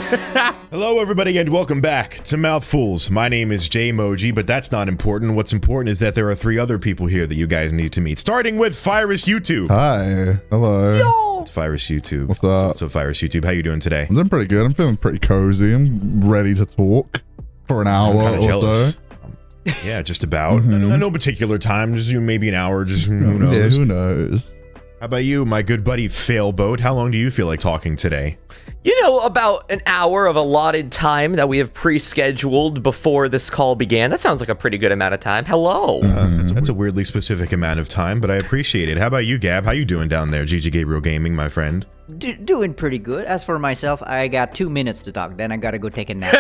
Hello everybody and welcome back to Mouthfools. My name is Jaymoji, but that's not important. What's important is that there are 3 other people here that you guys need to meet. Starting with Fyrus YouTube. Hi. Hello. Yo. It's Fyrus YouTube. What's up? What's up, Fyrus YouTube? How you doing today? I'm doing pretty good. I'm feeling pretty cozy. I'm ready to talk for an hour or so. Yeah, just about. No particular time. Just maybe an hour. Just who knows? Yeah, who knows? How about you, my good buddy Failboat? How long do you feel like talking today? You know, about an hour of allotted time that we have pre-scheduled before this call began. That sounds like a pretty good amount of time. Hello. That's a weirdly specific amount of time, but I appreciate it. How about you, Gab? How you doing down there? Gabriel Gaming, my friend. Doing pretty good. As for myself, I got 2 minutes to talk. Then I gotta go take a nap.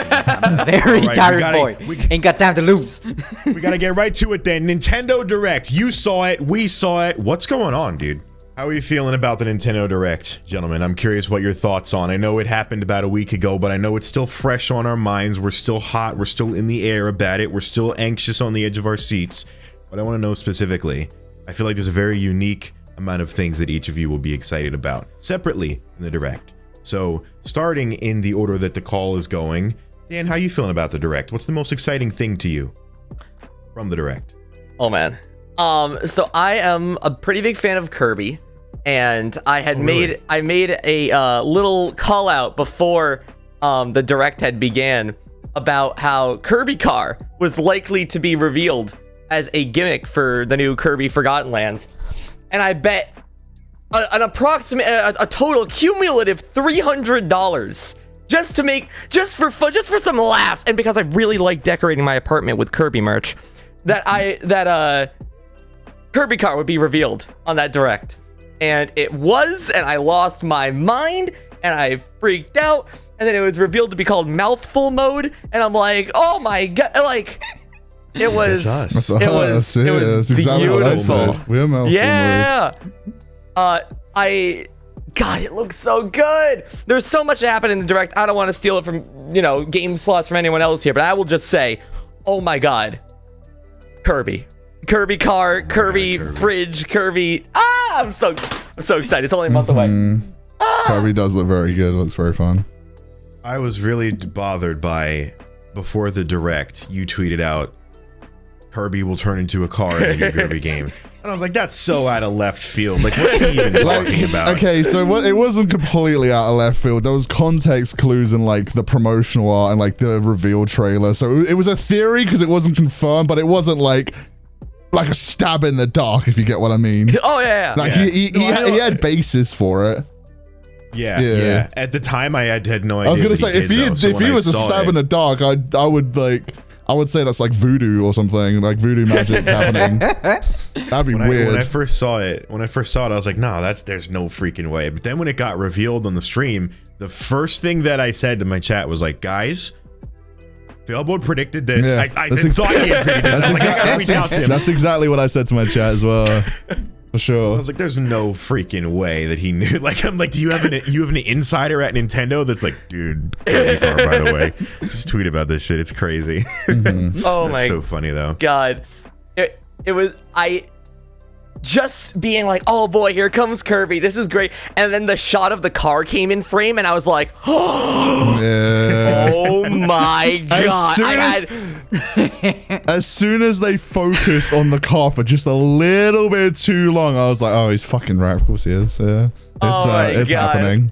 I'm a very tired boy. Ain't got time to lose. We gotta get right to it then. Nintendo Direct. You saw it. We saw it. What's going on, dude? How are you feeling about the Nintendo Direct, gentlemen? I'm curious what your thoughts on. I know it happened about a week ago, but I know it's still fresh on our minds. We're still hot. We're still in the air about it. We're still anxious on the edge of our seats. But I want to know specifically. I feel like there's a very unique amount of things that each of you will be excited about separately in the Direct. So, starting in the order that the call is going, Dan, how are you feeling about the Direct? What's the most exciting thing to you from the Direct? Oh, man. So I am a pretty big fan of Kirby. And I had made a little call out before the Direct had began about how Kirby Car was likely to be revealed as a gimmick for the new Kirby Forgotten Lands, and I bet an approximate a total cumulative $300 just for some laughs, and because I really like decorating my apartment with Kirby merch, that Kirby Car would be revealed on that Direct. And it was, and I lost my mind, and I freaked out, and then it was revealed to be called Mouthful Mode, and I'm like, oh my god, like, it was, That's us. it was exactly beautiful. We're Mouthful Yeah. God, it looks so good. There's so much to happen in the Direct. I don't want to steal it from, game slots from anyone else here, but I will just say, oh my god, Kirby Car, Kirby Fridge, Kirby. I'm so excited. It's only a month away. Kirby does look very good. It looks very fun. I was really bothered by, before the Direct, you tweeted out, Kirby will turn into a car in the new Kirby game. And I was like, that's so out of left field. Like, what's he even talking about? Okay, so it wasn't completely out of left field. There was context clues in, like, the promotional art and, like, the reveal trailer. So it was a theory because it wasn't confirmed, but it wasn't, like a stab in the dark, if you get what I mean. Oh, yeah. Like, he had basis for it. Yeah. At the time, I had no idea. I was gonna say, if he was a stab in the dark, I would say that's like voodoo or something, like voodoo magic happening. That'd be weird. When I first saw it, I was like, no, there's no freaking way. But then when it got revealed on the stream, the first thing that I said to my chat was like, guys, Failboat predicted this. Yeah, I thought he had predicted this. I was like, I gotta reach out to him. That's exactly what I said to my chat as well. For sure. I was like, there's no freaking way that he knew. Like, I'm like, do you have an insider at Nintendo that's like, dude, Kirby Car, by the way, just tweet about this shit. It's crazy. Oh my, so funny though. God, it was just being like, oh boy, here comes Kirby. This is great. And then the shot of the car came in frame, and I was like, oh, yeah. Oh my god. As soon as they focused on the car for just a little bit too long, I was like, oh, he's fucking right. Of course he is. Yeah. It's happening.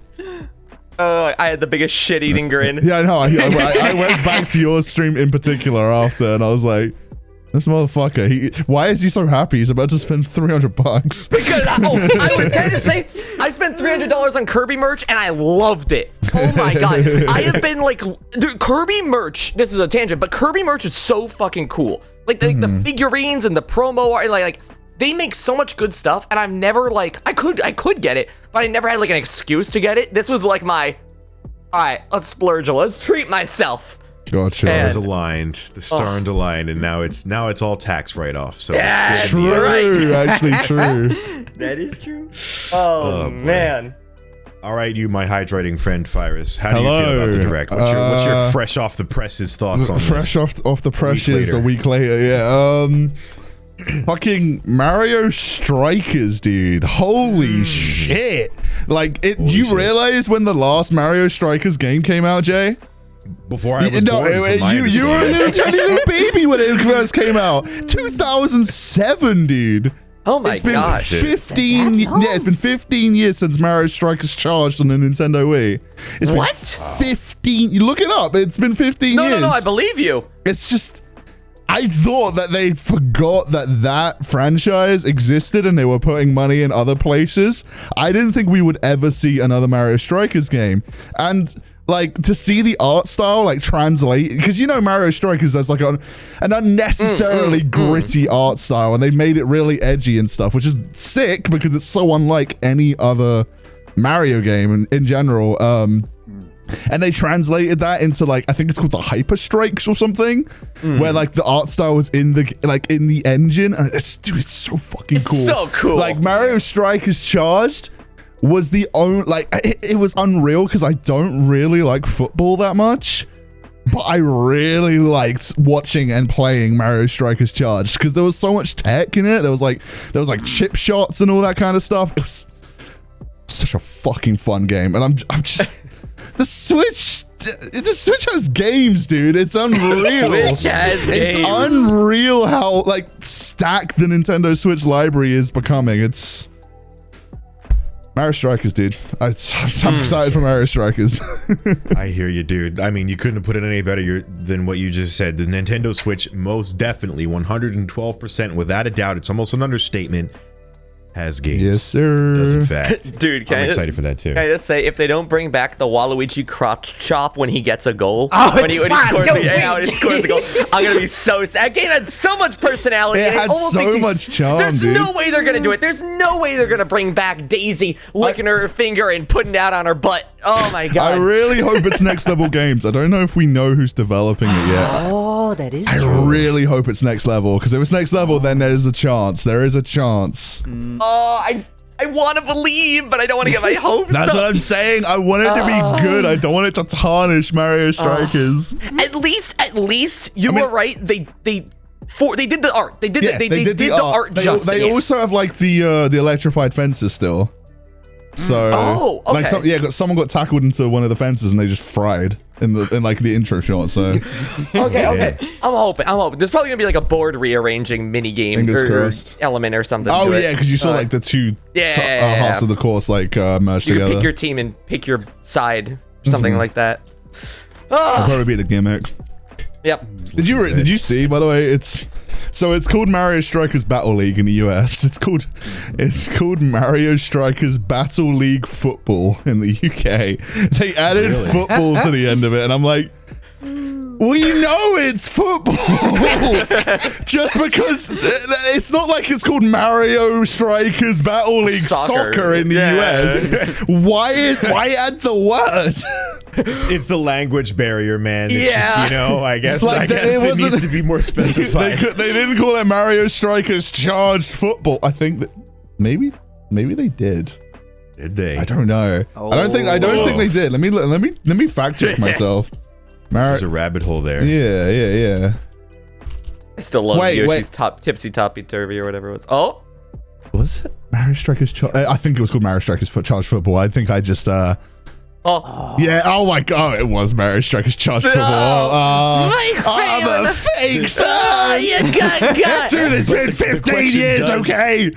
Oh, I had the biggest shit-eating grin. Yeah, I know. I went back to your stream in particular after, and I was like, this motherfucker, why is he so happy? He's about to spend $300. Because, I would kind of say, I spent $300 on Kirby merch, and I loved it. Oh my god. I have been like, dude, Kirby merch, this is a tangent, but Kirby merch is so fucking cool. Like, the figurines and the promo art, like, they make so much good stuff, and I've never, like, I could get it, but I never had, like, an excuse to get it. This was like my, alright, let's splurge, let's treat myself. Gotcha. The stars aligned. The star aligned, and now it's all tax write-off. So yeah, it's true. Right. Actually, true. That is true. Oh man. All right, you, my hydrating friend Fyrus. How do you feel about the Direct? What's your fresh off the presses thoughts on this? Fresh off the presses a week later. Yeah. Fucking Mario Strikers, dude. Holy shit. Like, do Holy you shit. realize when the last Mario Strikers game came out, Jay? Before I was born. You were a little tiny little baby when it first came out. 2007, dude. Oh my It's been gosh. 15. Yeah, it's been 15 years since Mario Strikers charged on the Nintendo Wii. It's been What? 15. You look it up. It's been 15 years. No, I believe you. It's just, I thought that they forgot that franchise existed and they were putting money in other places. I didn't think we would ever see another Mario Strikers game. And like, to see the art style like translate, because you know Mario Strikers has like an unnecessarily gritty art style, and they made it really edgy and stuff, which is sick because it's so unlike any other Mario game in general. And they translated that into like, I think it's called the Hyper Strikes or something, where like the art style was in the engine. And it's so fucking cool. So cool. Like Mario Strikers Charged was the only, like, it was unreal because I don't really like football that much, but I really liked watching and playing Mario Strikers Charged because there was so much tech in it. There was like chip shots and all that kind of stuff. It was such a fucking fun game, and I'm just the Switch has games, dude. It's unreal. Switch has It's games. unreal how like stacked the Nintendo Switch library is becoming. It's Mario Strikers, dude. I'm excited for Mario Strikers. I hear you, dude. I mean, you couldn't have put it any better than what you just said. The Nintendo Switch, most definitely, 112%, without a doubt, it's almost an understatement, has games. Yes, sir. Does in fact. Dude, I'm excited for that too. Can I just say, if they don't bring back the Waluigi crotch chop when he gets a goal, Oh, when he scores the goal, I'm gonna be so sad. That game had so much personality. It and had almost so makes you much charm, There's dude. no way they're gonna do it. There's no way they're gonna bring back Daisy licking her finger and putting that on her butt. Oh my god. I really hope it's Next Level Games. I don't know if we know who's developing it yet. Oh, that is I true. really hope it's Next Level, because if it's Next Level, then there's a chance. There is a chance. Oh, I want to believe, but I don't want to get my hopes That's up. what I'm saying. I want it to be good. I don't want it to tarnish Mario Strikers. At least you were right. They did the art. They did the art justice. They also have like the electrified fences still. So okay. someone got tackled into one of the fences and they just fried in like the intro shot. So okay. I'm hoping. There's probably gonna be like a board rearranging mini game Fingers or crossed. element or something. oh to yeah, it. because you saw like the two halves of the course like merged You can together. pick your team and pick your side, something like that. That'll probably be the gimmick. Yep. Did you see, by the way, it's called Mario Strikers Battle League in the US. It's called Mario Strikers Battle League Football in the UK. They added football to the end of it, and I'm like, we know it's football. Just because it's not like it's called Mario Strikers Battle League Soccer in the US. Why add the word? It's the language barrier, man. It's Yeah. just, I guess Like, it needs to be more specified. They didn't call it Mario Strikers Charged Football. I think that maybe they did. Did they? I don't know. I don't think they did. Let me fact check myself. There's a rabbit hole there. Yeah. I still love Wait. Yoshi's Tipsy Toppy Turvy or whatever it was. Oh, Was it Mario Strikers? I think it was called Mario Strikers Charged Football. I think I just oh. Yeah. Oh my god, it was Mario Strikers Charged Football. I'm a fake fan. You got. Dude, it's been 15 years. Okay.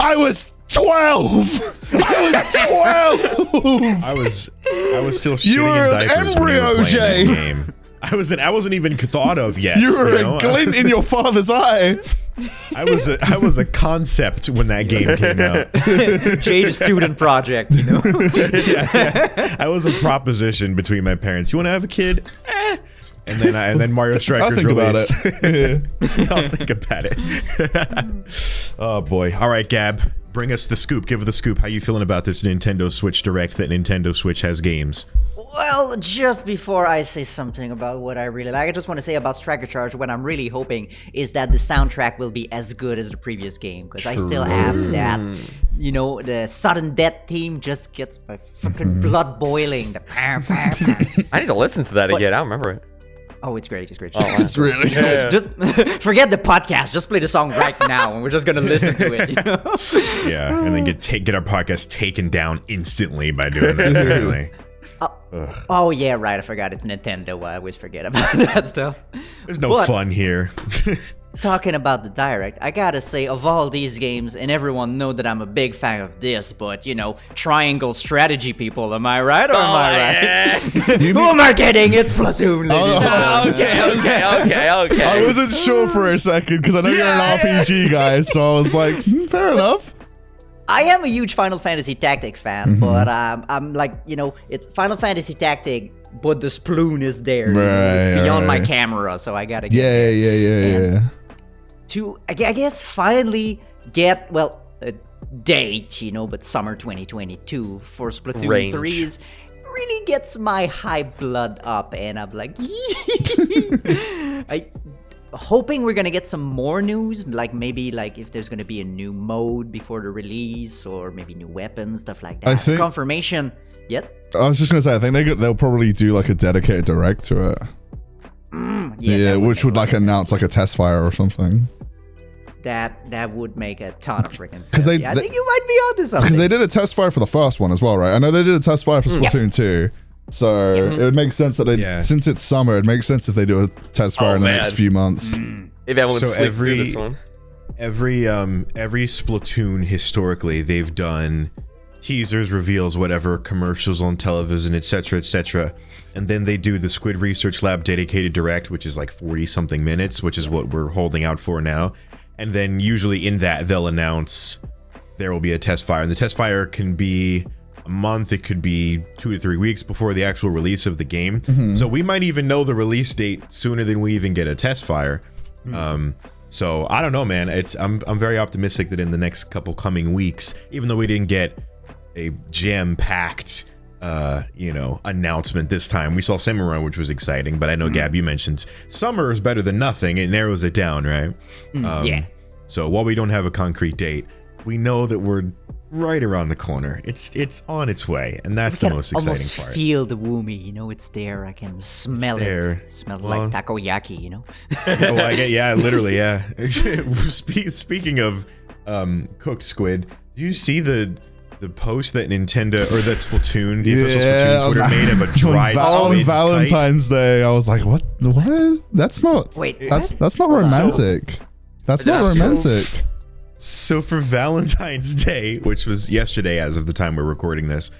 I was 12. I was still shitting You were in an diapers when we embryo, were playing that Jay. game. I wasn't even thought of yet. You were know? a glint in your father's eye. I was a concept when that game came out. Jade student project, Yeah. I was a proposition between my parents. You want to have a kid? And then Mario Strikers I'll think released. about it. I'll think about it. Oh boy. All right, Gab. Bring us the scoop. Give us the scoop. How you feeling about this Nintendo Switch Direct that Nintendo Switch has games? Well, just before I say something about what I really like, I just want to say about Striker Charge, what I'm really hoping is that the soundtrack will be as good as the previous game, because I still have that, the sudden death theme just gets my fucking blood boiling. The I need to listen to that again. I don't remember it. Oh, it's great. It's great. It's really Yeah. Just forget the podcast. Just play the song right now, and we're just gonna listen to it. You know? Yeah, and then get our podcast taken down instantly by doing that. Apparently. Oh yeah, right. I forgot it's Nintendo. I always forget about that stuff. There's no But fun here. talking about the Direct, I gotta say, of all these games, and everyone know that I'm a big fan of this, but you know, triangle strategy people, am I right or am I right? Who am I kidding? It's Splatoon, ladies. Okay. I wasn't sure for a second because I know you're an RPG guy, so I was like, fair enough. I am a huge Final Fantasy Tactic fan, but I'm like, you know, it's Final Fantasy Tactic, but the sploon is there. You know? It's beyond my camera, so I gotta get Yeah. to, I guess, finally get, well, a date, you know, but summer 2022 for Splatoon Range. 3 is really gets my high blood up, and I'm like, hoping we're gonna get some more news, like maybe like if there's gonna be a new mode before the release, or maybe new weapons, stuff like that. I think- Confirmation yet? I was just gonna say, I think they'll probably do like a dedicated direct to it. Yeah, that which make would a lot like of sense. announce like a test fire or something. That would make a ton of freaking sense. 'Cause Yeah, I think you might be onto something. Because they did a test fire for the first one as well, right? I know they did a test fire for Splatoon 2. So it would make sense that since it's summer, it makes sense if they do a test fire in the next few months. Maybe I won't So sleep through this one. every Splatoon historically, they've done teasers, reveals, whatever, commercials on television, etc., and then they do the Squid Research Lab dedicated direct, which is like 40 something minutes, which is what we're holding out for now. And then usually in that they'll announce there will be a test fire, and the test fire can be a month, it could be 2 to 3 weeks before the actual release of the game. So we might even know the release date sooner than we even get a test fire. So I don't know, man. I'm very optimistic that in the next couple coming weeks, even though we didn't get a jam-packed announcement this time, we saw Samurai, which was exciting. But I know, Gab, you mentioned summer is better than nothing. It narrows it down, right? Yeah. So while we don't have a concrete date, we know that we're right around the corner. It's on its way, and that's the most exciting almost part. feel the woomy, you know, it's there. I can smell there. it. It smells like takoyaki, you know. Oh, I get, yeah, literally, yeah. Speaking of cooked squid, did you see the post that Nintendo or that Splatoon, the official Splatoon Twitter made of a dried on squid Valentine's Day? I was like, what? That's not. Wait, That's not romantic. That's not romantic. So for Valentine's Day, which was yesterday as of the time we're recording this,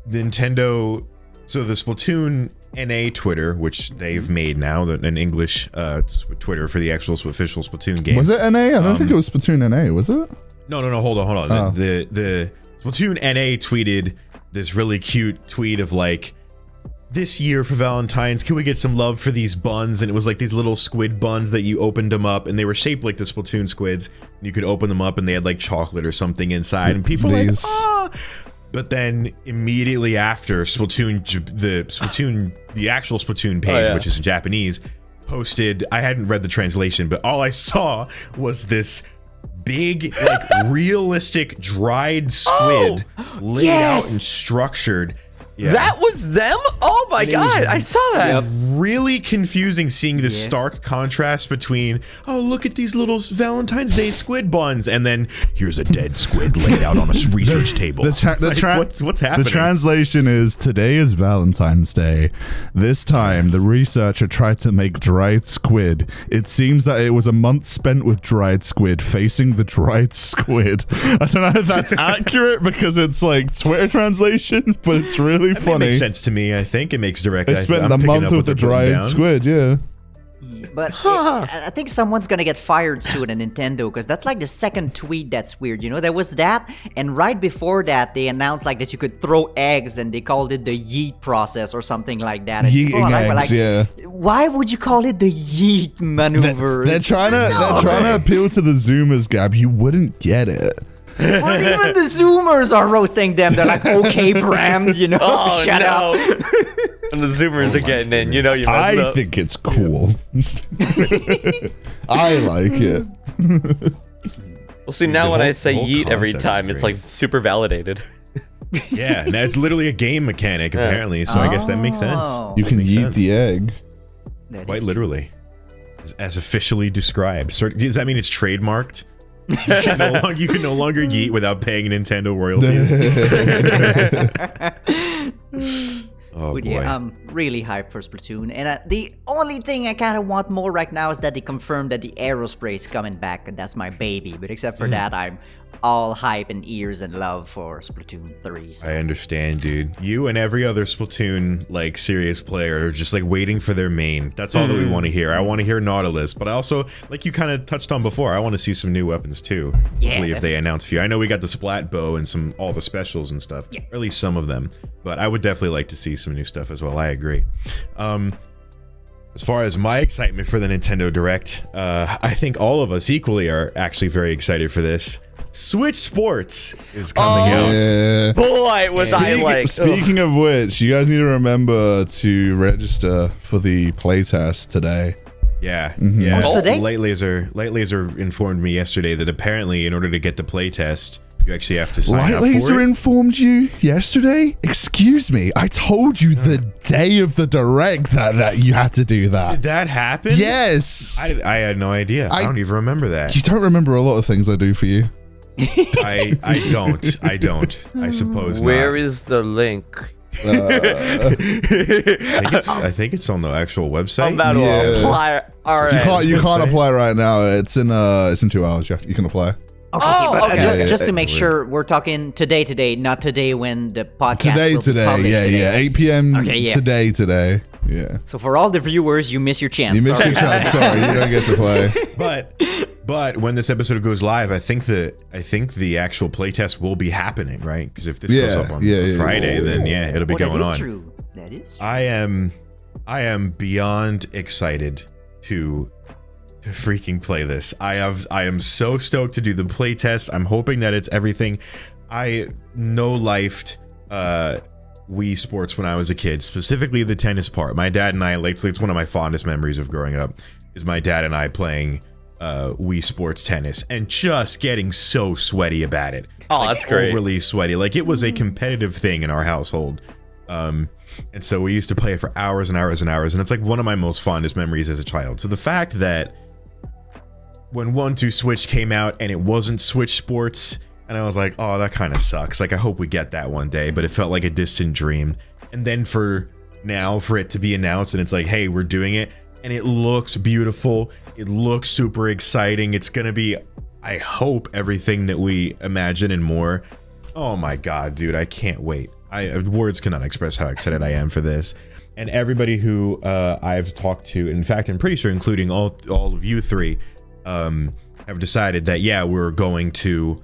Nintendo, so the Splatoon NA Twitter, which they've made now, an English Twitter for the actual official Splatoon game. Was it NA? I don't think it was Splatoon NA, was it? No, hold on. Oh. The Splatoon NA tweeted this really cute tweet of like, this year for Valentine's, can we get some love for these buns? And it was like these little squid buns that you opened them up, and they were shaped like the Splatoon squids. And you could open them up, and they had like chocolate or something inside. And people were like, ah. But then immediately after, the actual Splatoon page, which is in Japanese, posted. I hadn't read the translation, but all I saw was this big, like realistic dried squid laid out and structured. Yeah. That was them? Oh my god, I saw that. Really confusing seeing this stark contrast between, oh, look at these little Valentine's Day squid buns, and then here's a dead squid laid out on a research table. What's happening? The translation is, today is Valentine's Day. This time, the researcher tried to make dried squid. It seems that it was a month spent with dried squid, facing the dried squid. I don't know if that's accurate because it's like Twitter translation, but it's really funny. It makes sense to me. I think it makes direct. They spent a month with the dried squid, yeah. But I think someone's gonna get fired soon at Nintendo, because that's like the second tweet that's weird. You know, there was that, and right before that, they announced like that you could throw eggs, and they called it the yeet process or something like that. And people Yeeting are eggs, yeah. Why would you call it the yeet maneuver? They're trying to appeal to the Zoomers, Gab. You wouldn't get it. But even the Zoomers are roasting them. They're like, okay, Bram, you know, shut up. And the Zoomers are getting in, you know, you messed up. I think it's cool. I like it. Well, see, now when I say yeet every time, it's like super validated. Yeah, and it's literally a game mechanic apparently, so I guess that makes sense. Oh. You can Makes eat sense. the egg. That Quite is literally, as officially described. So, does that mean it's trademarked? You can no longer yeet without paying Nintendo royalties. Oh But boy. yeah, I'm really hyped for Splatoon, and the only thing I kind of want more right now is that they confirmed that the Aerospray is coming back, and that's my baby. But except for that, I'm all hype and ears and love for Splatoon 3. So. I understand, dude. You and every other Splatoon like serious player are just like waiting for their main. That's all that we want to hear. I want to hear Nautilus, but I also, like you kind of touched on before, I want to see some new weapons too. Yeah, Hopefully if they definitely. announce a few. I know we got the Splat Bow and all the specials and stuff, Yeah. or at least some of them. But I would definitely like to see some new stuff as well. I agree. As far as my excitement for the Nintendo Direct, I think all of us equally are actually very excited for this. Switch Sports is coming out. Yeah. Boy, was I like. Speaking of which, you guys need to remember to register for the playtest today. Yeah, yeah. Oh, today? Light Laser informed me yesterday that apparently, in order to get the playtest, you actually have to sign Light up Laser for it. informed you yesterday? Excuse me, I told you the day of the Direct that you had to do that. Did that happen? Yes. I had no idea. I don't even remember that. You don't remember a lot of things I do for you. I don't. I suppose Where not. is the link? I think it's on the actual website. I'm about to Yeah. apply. All right. You can't website. apply right now. It's in 2 hours. You can apply. Okay, Oh, but okay. just to make Weird. sure, we're talking today, not today when the podcast will be Today. published Yeah, today. 8 p.m. Okay, yeah. Today. Yeah. So for all the viewers, you miss your chance. You missed Sorry. your chance. Sorry, you don't get to play. But when this episode goes live, I think the actual playtest will be happening, right? Because if this Yeah, goes up on yeah. Friday, then yeah, it'll be That going is on. true. That is true. I am beyond excited to freaking play this. I am so stoked to do the playtest. I'm hoping that it's everything. I no-lifed Wii Sports when I was a kid, specifically the tennis part. My dad and I, it's one of my fondest memories of growing up, is my dad and I playing Wii Sports tennis and just getting so sweaty about it. Oh, that's great. Overly sweaty. Like it was a competitive thing in our household. And so we used to play it for hours and hours and hours, and it's like one of my most fondest memories as a child. So the fact that when 1-2 Switch came out and it wasn't Switch Sports, and I was like, oh, that kind of sucks. Like I hope we get that one day, but it felt like a distant dream. And then for it to be announced and it's like, hey, we're doing it, and it looks beautiful. It looks super exciting. It's gonna be, I hope, everything that we imagine and more. Oh my god, dude, I can't wait. Words cannot express how excited I am for this. And everybody who I've talked to, in fact, I'm pretty sure including all of you three, have decided that, yeah, we're going to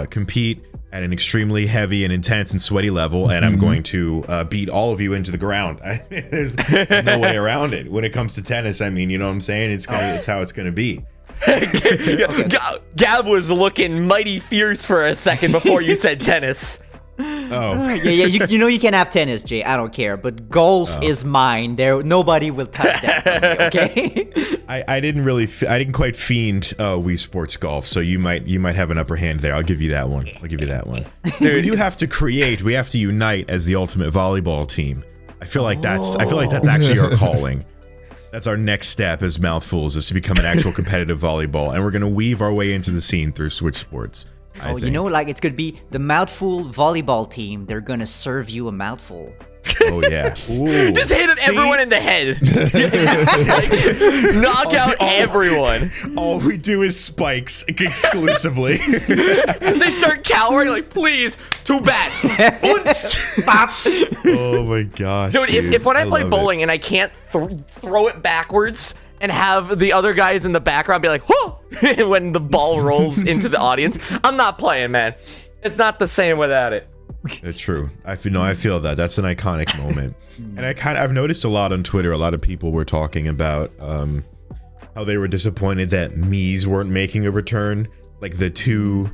compete at an extremely heavy and intense and sweaty level, and I'm going to beat all of you into the ground. There's no way around it. When it comes to tennis, I mean, you know what I'm saying? It's how it's going to be. Gab was looking mighty fierce for a second before you said tennis. Oh, Yeah, you know you can have tennis, Jay. I don't care, but golf is mine. Nobody will touch that from me, okay? I didn't quite fiend Wii Sports Golf, so you might have an upper hand there. I'll give you that one. Dude, you have to create. We have to unite as the ultimate volleyball team. I feel like that's actually our calling. That's our next step as Mouthfools, is to become an actual competitive volleyball, and we're gonna weave our way into the scene through Switch Sports. I You think. know, like it's gonna be the Mouthful volleyball team. They're gonna serve you a mouthful. Oh yeah. Ooh. Just hit everyone in the head. Like, knock out everyone. All we do is spikes exclusively. They start cowering like, please, too bad. Oh my gosh. Dude, if when I play love it. bowling and I can't throw it backwards and have the other guys in the background be like, whoa, when the ball rolls into the audience, I'm not playing, man. It's not the same without it. True. I feel that. That's an iconic moment. And I've noticed a lot on Twitter, a lot of people were talking about how they were disappointed that Mii's weren't making a return. Like the two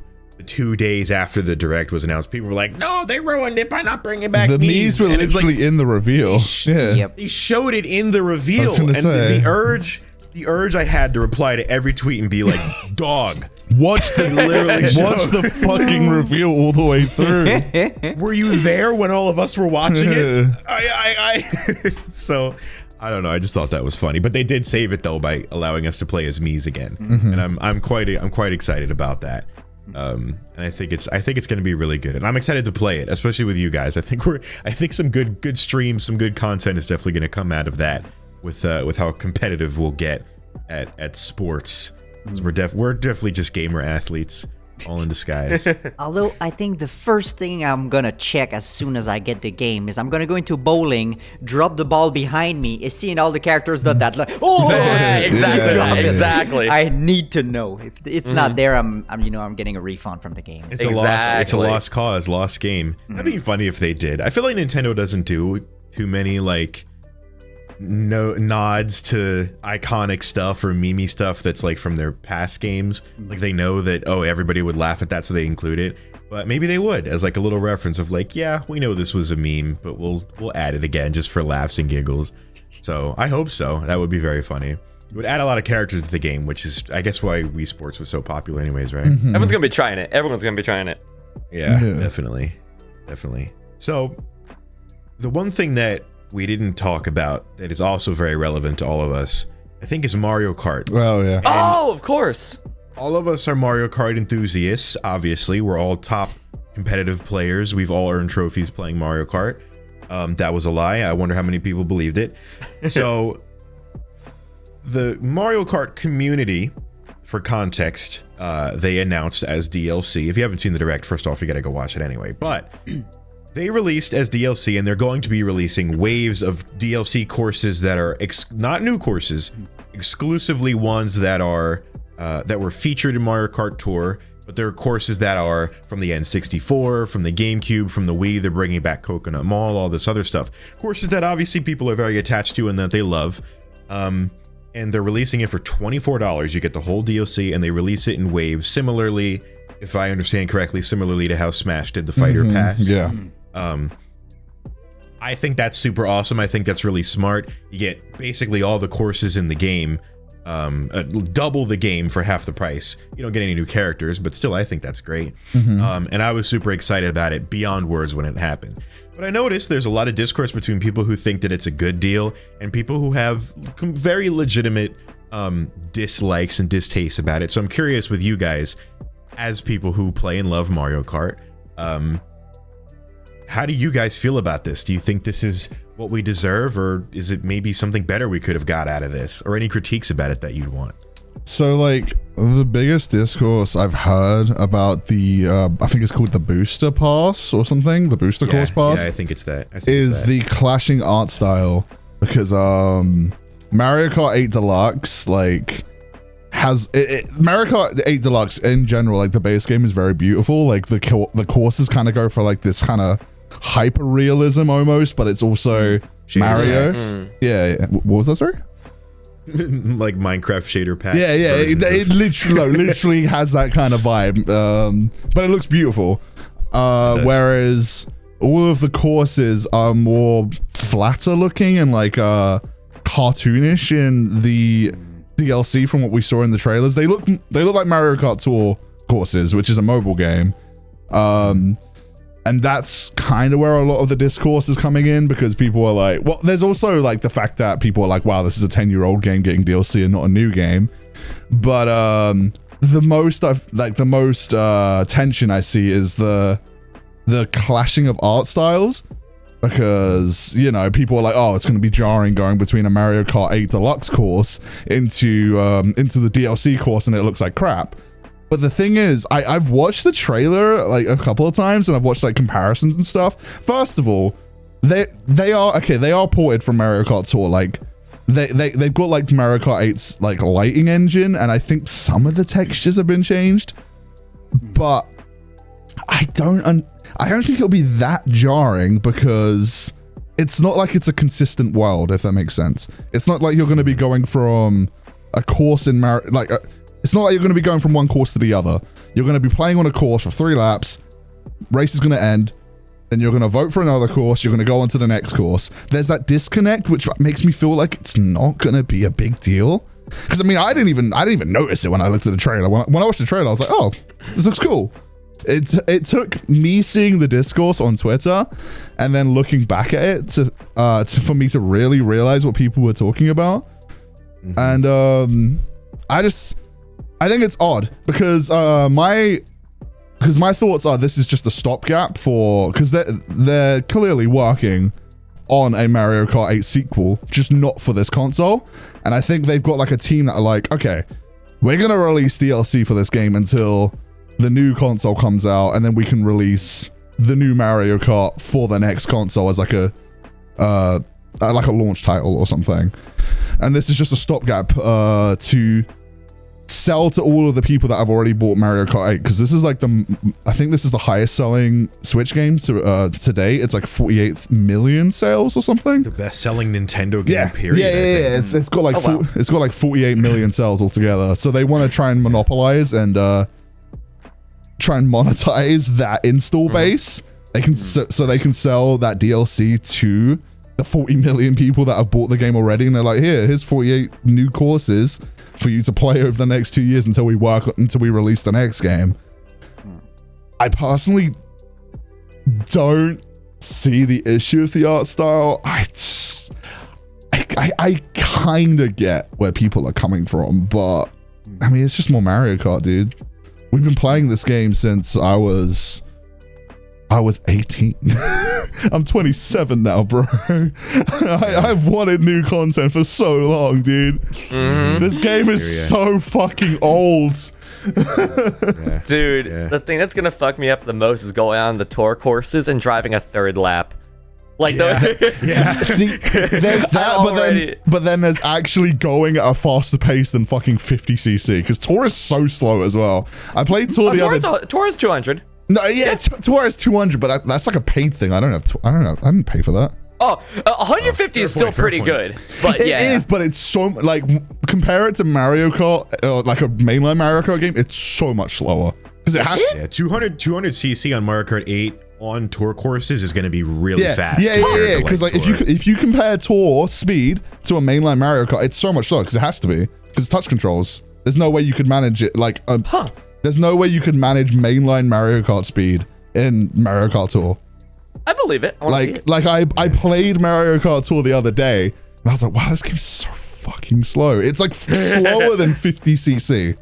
days after the Direct was announced, people were like, no, they ruined it by not bringing back The Mii's were And it's like, literally in the reveal. Yeah. Yep. they showed it in the reveal, I was gonna and say. the urge I had to reply to every tweet and be like, dog, Watch the fucking reveal all the way through. Were you there when all of us were watching it? So I don't know. I just thought that was funny, but they did save it though by allowing us to play as Mies again, and I'm quite excited about that. And I think it's going to be really good, and I'm excited to play it, especially with you guys. I think some good streams, some good content is definitely going to come out of that with how competitive we'll get at sports. 'Cause we're definitely just gamer athletes, all in disguise. Although I think the first thing I'm gonna check as soon as I get the game is I'm gonna go into bowling, drop the ball behind me, is seeing all the characters that like, oh, Yeah, exactly. I need to know if it's not there. I'm getting a refund from the game. It's a lost cause, lost game. That'd be funny if they did. I feel like Nintendo doesn't do too many like nods to iconic stuff or meme stuff that's like from their past games. Like they know that everybody would laugh at that, so they include it. But maybe they would as like a little reference of like, yeah, we know this was a meme, but we'll add it again just for laughs and giggles. So I hope so. That would be very funny. It would add a lot of characters to the game, which is I guess why Wii Sports was so popular anyways, right? Everyone's gonna be trying it. Yeah, definitely. So the one thing that we didn't talk about that is also very relevant to all of us, I think, is Mario Kart. Oh, yeah. Oh, of course. All of us are Mario Kart enthusiasts, obviously. We're all top competitive players. We've all earned trophies playing Mario Kart. That was a lie. I wonder how many people believed it. So, the Mario Kart community, for context, they announced as DLC. If you haven't seen the Direct, first off, you gotta go watch it anyway. But they released as DLC, and they're going to be releasing waves of DLC courses that are not new courses, exclusively ones that are that were featured in Mario Kart Tour, but they're courses that are from the N64, from the GameCube, from the Wii. They're bringing back Coconut Mall, all this other stuff. Courses that obviously people are very attached to and that they love. And they're releasing it for $24. You get the whole DLC, and they release it in waves. Similarly, if I understand correctly, similarly to how Smash did the Fighter Pass. Yeah. I think that's super awesome. I think that's really smart. You get basically all the courses in the game, double the game for half the price. You don't get any new characters, but still, I think that's great. And I was super excited about it beyond words when it happened. But I noticed there's a lot of discourse between people who think that it's a good deal and people who have very legitimate dislikes and distastes about it. So I'm curious with you guys, as people who play and love Mario Kart, how do you guys feel about this? Do you think this is what we deserve, or is it maybe something better we could have got out of this, or any critiques about it that you'd want? So, like, the biggest discourse I've heard about the, I think it's called the Booster Pass or something, the Booster Course Pass. Yeah, I think it's that. The clashing art style, because Mario Kart 8 Deluxe, like, has Mario Kart 8 Deluxe in general, like the base game is very beautiful. Like the courses kind of go for like this kind of hyper realism almost, but it's also Mario. Yeah. What was that, sorry? Like Minecraft shader pack. Yeah. It literally has that kind of vibe. But it looks beautiful. Whereas all of the courses are more flatter looking and like cartoonish in the DLC from what we saw in the trailers. They look like Mario Kart Tour courses, which is a mobile game. And that's kind of where a lot of the discourse is coming in, because people are like, well, there's also like the fact that people are like, wow, this is a 10-year-old game getting DLC and not a new game. But the most tension I see is the clashing of art styles, because, you know, people are like, oh, it's going to be jarring going between a Mario Kart 8 Deluxe course into the DLC course, and it looks like crap. But the thing is, I've watched the trailer like a couple of times, and I've watched like comparisons and stuff. First of all, they are ported from Mario Kart Tour. Like they've got like Mario Kart 8's like lighting engine, and I think some of the textures have been changed. But I don't think it'll be that jarring, because it's not like it's a consistent world, if that makes sense. It's not like you're going to be going from a course in Mario, it's not like you're going to be going from one course to the other. You're going to be playing on a course for 3 laps, race is going to end, then you're going to vote for another course, you're going to go on to the next course. There's that disconnect, which makes me feel like it's not going to be a big deal. Because I mean, I didn't even notice it when I looked at the trailer. When I watched the trailer, I was like, oh, this looks cool. It took me seeing the discourse on Twitter and then looking back at it for me to really realize what people were talking about. And I think it's odd because my thoughts are this is just a stopgap because they're clearly working on a Mario Kart 8 sequel, just not for this console. And I think they've got like a team that are like, okay, we're gonna release DLC for this game until the new console comes out, and then we can release the new Mario Kart for the next console as like a launch title or something. And this is just a stopgap to sell to all of the people that have already bought Mario Kart 8, because this is like I think this is the highest selling Switch game to date. It's like 48 million sales or something. The best selling Nintendo game, period. Yeah. It's got like it's got like 48 million sales altogether. So they want to try and monopolize and try and monetize that install base. They can so they can sell that DLC to the 40 million people that have bought the game already, and they're like, here's 48 new courses for you to play over the next 2 years until we release the next game. I personally don't see the issue with the art style. I kind of get where people are coming from, but I mean, it's just more Mario Kart, dude. We've been playing this game since I was 18. I'm 27 now, bro. I've wanted new content for so long, dude. This game is so fucking old. Dude, the thing that's gonna fuck me up the most is going on the tour courses and driving a third lap. Like See, there's that, but then there's actually going at a faster pace than fucking 50cc, because Tour is so slow as well. I played Tour Tour is 200. No, Tour is 200, but that's like a paid thing. I didn't pay for that. Oh, 150 is still pretty good, but it is, but it's so like compare it to Mario Kart, like a mainline Mario Kart game, it's so much slower because it has 200cc on Mario Kart 8 on tour courses is going to be really fast. Yeah. Because like if you compare Tour speed to a mainline Mario Kart, it's so much slower because it has to be, because it's touch controls. There's no way you could manage it like there's no way you could manage mainline Mario Kart speed in Mario Kart Tour. I believe it. I played Mario Kart Tour the other day, and I was like, wow, this game's so fucking slow. It's like slower than 50cc.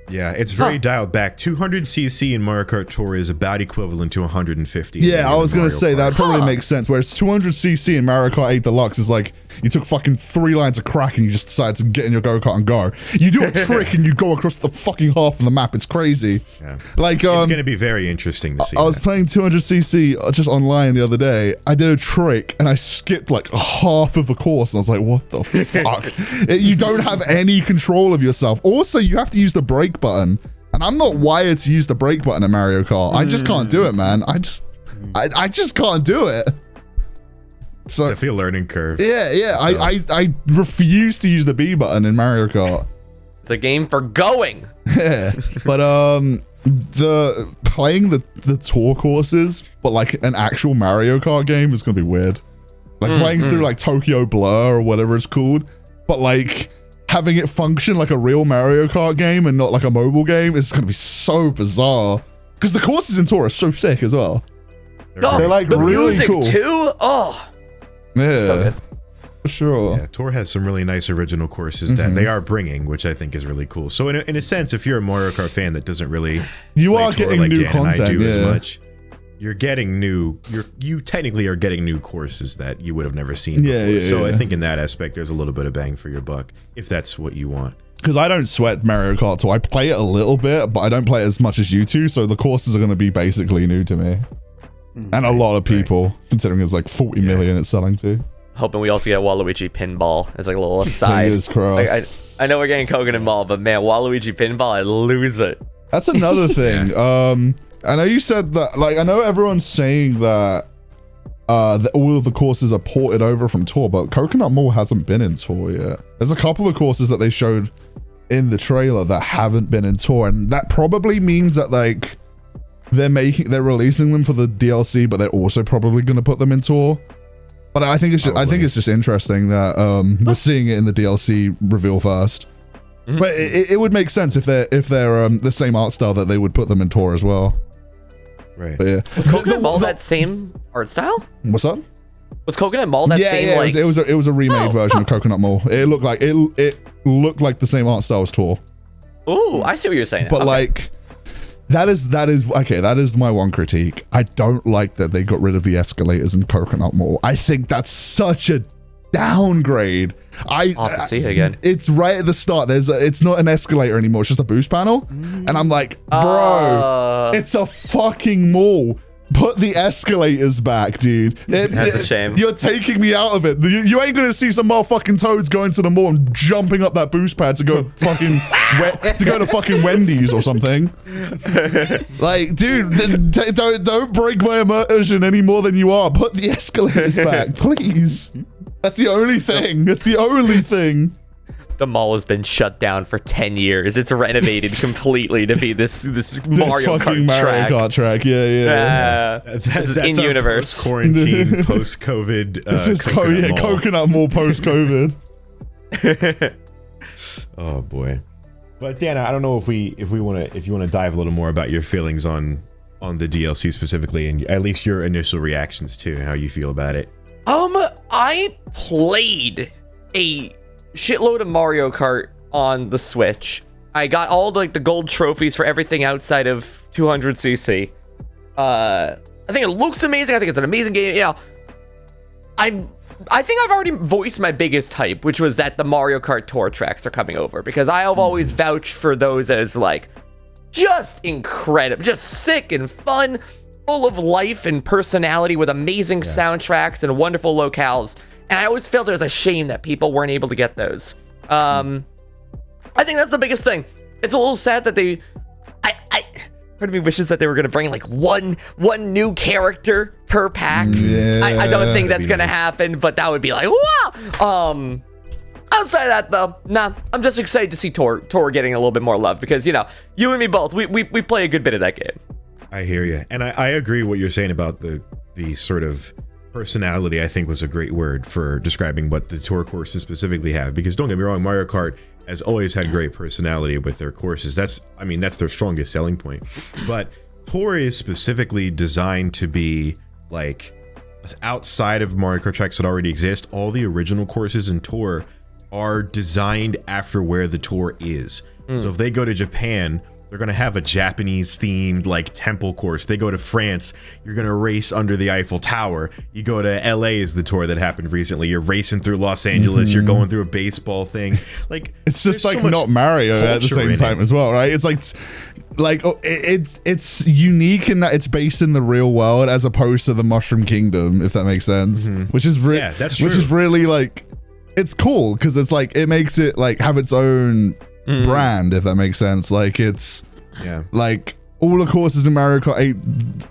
Yeah, it's very dialed back. 200cc in Mario Kart Tour is about equivalent to 150. Yeah, I was going to say that probably makes sense. Whereas 200cc in Mario Kart 8 Deluxe is like, you took fucking 3 lines of crack and you just decided to get in your go-kart and go. You do a trick and you go across the fucking half of the map. It's crazy. Yeah. Like, it's going to be very interesting to see. I was playing 200cc just online the other day. I did a trick and I skipped like half of the course. And I was like, what the fuck? You don't have any control of yourself. Also, you have to use the brake button, and I'm not wired to use the brake button in Mario Kart. I just can't do it, man. I just can't do it. So it's a learning curve. Yeah. I refuse to use the B button in Mario Kart. It's a game for going. Yeah, but the playing the tour courses, but like an actual Mario Kart game is gonna be weird. Like playing through like Tokyo Blur or whatever it's called, but like having it function like a real Mario Kart game and not like a mobile game is going to be so bizarre. Because the courses in Tour are so sick as well. They're like the really music cool too. Oh, yeah, so good. For sure. Yeah, Tour has some really nice original courses that they are bringing, which I think is really cool. So in a sense, if you're a Mario Kart fan that doesn't really you are getting new content, as much, you're getting you technically are getting new courses that you would have never seen before. So I think in that aspect, there's a little bit of bang for your buck, if that's what you want. Because I don't sweat Mario Kart, so I play it a little bit, but I don't play it as much as you two, so the courses are going to be basically new to me. And a lot of people, considering it's like 40 million it's selling to. Hoping we also get Waluigi Pinball as like a little aside. Fingers crossed. Like, I know we're getting Coconut Mall, but man, Waluigi Pinball, I lose it. That's another thing. I know you said that, like, I know everyone's saying that all of the courses are ported over from Tour, but Coconut Mall hasn't been in Tour yet. There's a couple of courses that they showed in the trailer that haven't been in Tour, and that probably means that, like, they're releasing them for the DLC, but they're also probably going to put them in Tour. But I think it's just interesting that we're seeing it in the DLC reveal first. But it would make sense if they're the same art style that they would put them in Tour as well. Right. But yeah. Was Coconut Mall that same art style? What's up? Was Coconut Mall that same like? It was a remade version of Coconut Mall. It looked like looked like the same art style as Tour. Ooh, I see what you're saying. But Okay. like that is okay. That is my one critique. I don't like that they got rid of the escalators in Coconut Mall. I think that's such a downgrade. I'll have to see it again. It's right at the start. It's not an escalator anymore. It's just a boost panel, and I'm like, bro, it's a fucking mall. Put the escalators back, dude. That's a shame. You're taking me out of it. You ain't gonna see some motherfucking toads going to the mall and jumping up that boost pad to go fucking to fucking Wendy's or something. Like, dude, don't break my immersion any more than you are. Put the escalators back, please. That's the only thing. That's the only thing. The mall has been shut down for 10 years. It's renovated completely to be this Mario Kart track. Yeah. This is in universe. Post-quarantine, post-COVID. This is Coconut Mall post-COVID. Oh boy. But Dana, I don't know if you want to dive a little more about your feelings on the DLC specifically, and at least your initial reactions to how you feel about it. I played a shitload of Mario Kart on the Switch. I got all the gold trophies for everything outside of 200cc. I think it looks amazing. I think it's an amazing game. Yeah. I think I've already voiced my biggest hype, which was that the Mario Kart Tour tracks are coming over, because I have always vouched for those as like just incredible, just sick and fun, full of life and personality, with amazing soundtracks and wonderful locales. And I always felt it was a shame that people weren't able to get those. I think that's the biggest thing. It's a little sad that part of me wishes that they were going to bring like one new character per pack. Yeah, I don't think that's going to happen, but that would be like, wow. Outside of that though, nah, I'm just excited to see Tor getting a little bit more love, because, you know, you and me both, we play a good bit of that game. I hear you. And I agree what you're saying about the sort of personality. I think was a great word for describing what the tour courses specifically have, because don't get me wrong, Mario Kart has always had great personality with their courses. That's their strongest selling point. But Tour is specifically designed to be like outside of Mario Kart tracks that already exist. All the original courses in Tour are designed after where the tour is. So if they go to Japan, they're going to have a Japanese themed like temple course. They go to France, you're going to race under the Eiffel Tower. You go to LA is the tour that happened recently. You're racing through Los Angeles. You're going through a baseball thing. Like, it's just like so not Mario at the same time as well, right? It's like it's unique in that it's based in the real world as opposed to the Mushroom Kingdom, if that makes sense. Which is that's true. Which is really like, it's cool because it's like it makes it like have its own brand, if that makes sense. Like it's like all the courses in Mario Kart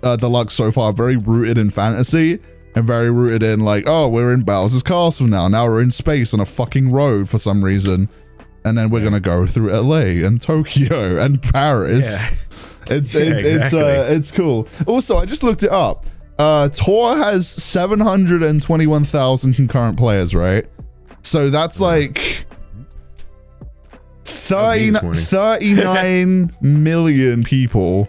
8 Deluxe so far are very rooted in fantasy and very rooted in like, oh, we're in Bowser's Castle now we're in space on a fucking road for some reason, and then we're gonna go through LA and Tokyo and Paris. It's cool. Also, I just looked it up. Tour has 721,000 concurrent players, right? So that's like 39 million people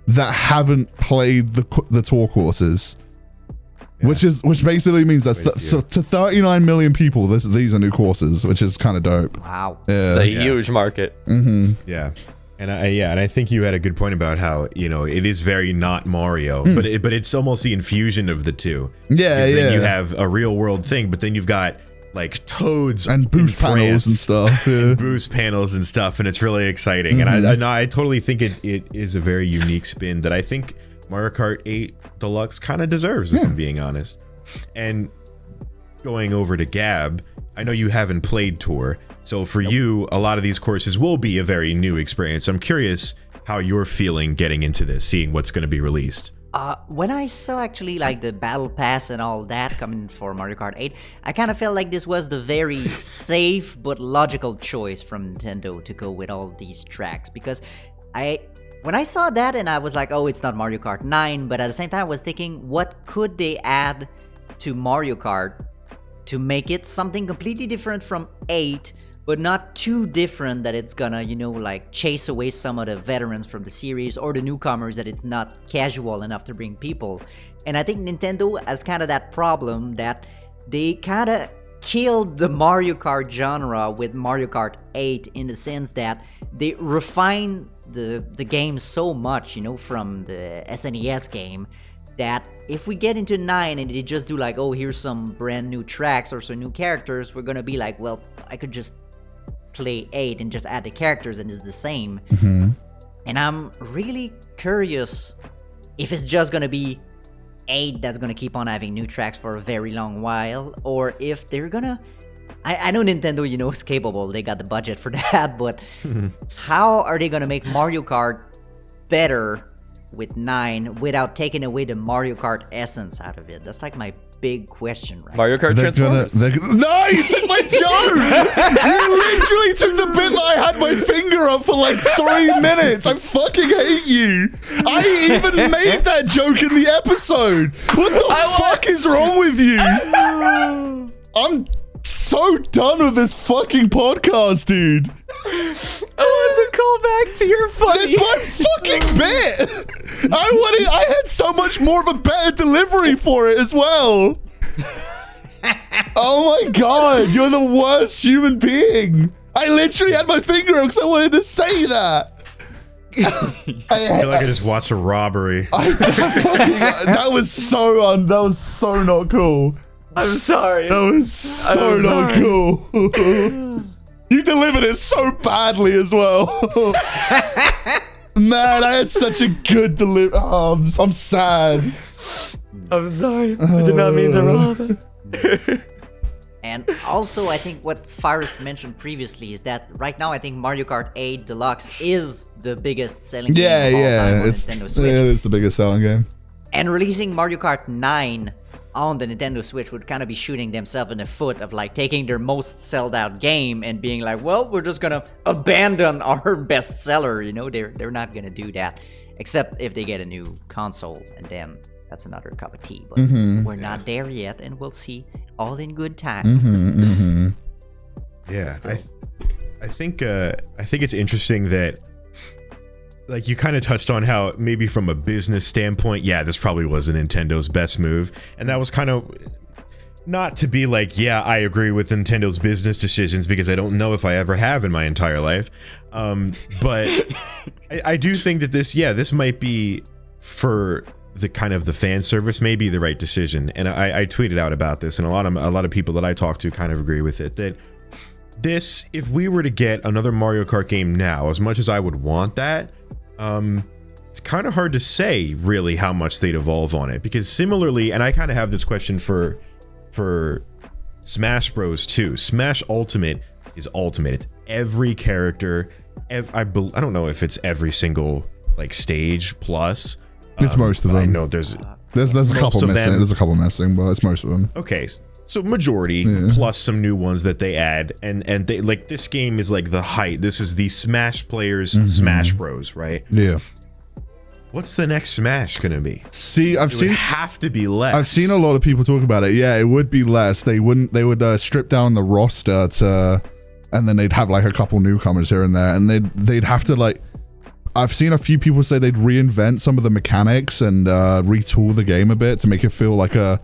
that haven't played the tour courses, which basically means that's so to 39 million people. These are new courses, which is kind of dope. Wow, it's a huge market. Yeah. And I think you had a good point about how, you know, it is very not Mario, but it's almost the infusion of the two. Then you have a real world thing, but then you've got like toads and boost panels and stuff, boost panels and stuff, and it's really exciting. And I totally think it is a very unique spin that I think Mario Kart 8 Deluxe kind of deserves, if I'm being honest. And going over to Gab, I know you haven't played Tour, so for you, a lot of these courses will be a very new experience. I'm curious how you're feeling getting into this, seeing what's going to be released. When I saw actually like the battle pass and all that coming for Mario Kart 8, I kind of felt like this was the very safe but logical choice from Nintendo to go with all these tracks, because when I saw that and I was like, oh, it's not Mario Kart 9, but at the same time I was thinking, what could they add to Mario Kart to make it something completely different from 8, but not too different that it's gonna, like chase away some of the veterans from the series or the newcomers, that it's not casual enough to bring people. And I think Nintendo has kind of that problem that they kind of killed the Mario Kart genre with Mario Kart 8 in the sense that they refined the game so much, from the SNES game, that if we get into 9 and they just do like, oh, here's some brand new tracks or some new characters, we're gonna be like, well, I could just play 8 and just add the characters and it's the same. And I'm really curious if it's just gonna be 8 that's gonna keep on having new tracks for a very long while, or if they're gonna... I know Nintendo, is capable, they got the budget for that, but how are they gonna make Mario Kart better with 9 without taking away the Mario Kart essence out of it? That's like my big question, right? Mario Kart Transformers. No, you took my joke! You literally took the bit that I had my finger up for like 3 minutes. I fucking hate you. I even made that joke in the episode. What the fuck is wrong with you? I'm so done with this fucking podcast, dude. I wanted to call back to your funny. That's my fucking bit. I had so much more of a better delivery for it as well. Oh my god, you're the worst human being. I literally had my finger up because I wanted to say that. I feel like I just watched a robbery. That was so not cool. I'm sorry. That was so not cool. You delivered it so badly as well. Man, I had such a good delivery. Oh, I'm sad. I'm sorry. I did not mean to rob. And also, I think what Fyrus mentioned previously is that right now, I think Mario Kart 8 Deluxe is the biggest selling game of all time on Nintendo Switch. It is the biggest selling game. And releasing Mario Kart 9 on the Nintendo Switch would kind of be shooting themselves in the foot of like taking their most sold out game and being like, well, we're just gonna abandon our best seller. They're not gonna do that, except if they get a new console, and then that's another cup of tea. But we're not there yet, and we'll see, all in good time. Yeah, I think it's interesting that, like, you kind of touched on how maybe from a business standpoint, yeah, this probably wasn't Nintendo's best move. And that was kind of not to be like, yeah, I agree with Nintendo's business decisions, because I don't know if I ever have in my entire life. But I do think that this might be, for the kind of the fan service, maybe the right decision. And I tweeted out about this, and a lot of people that I talk to kind of agree with it, that this, if we were to get another Mario Kart game now, as much as I would want that, it's kind of hard to say really how much they'd evolve on it, because similarly, and I kind of have this question for Smash Bros too. Smash Ultimate is Ultimate. It's every character. I don't know if it's every single like stage plus. It's most of them. I know there's a couple missing. There's a couple missing, but it's most of them. Okay. So majority plus some new ones that they add, and they, like, this game is like the height. This is the Smash players Smash Bros, right? Yeah. What's the next Smash gonna be? See, It would have to be less. I've seen a lot of people talk about it. Yeah, it would be less. They would strip down the roster and then they'd have like a couple newcomers here and there, and they'd have to, like, I've seen a few people say they'd reinvent some of the mechanics and retool the game a bit to make it feel like a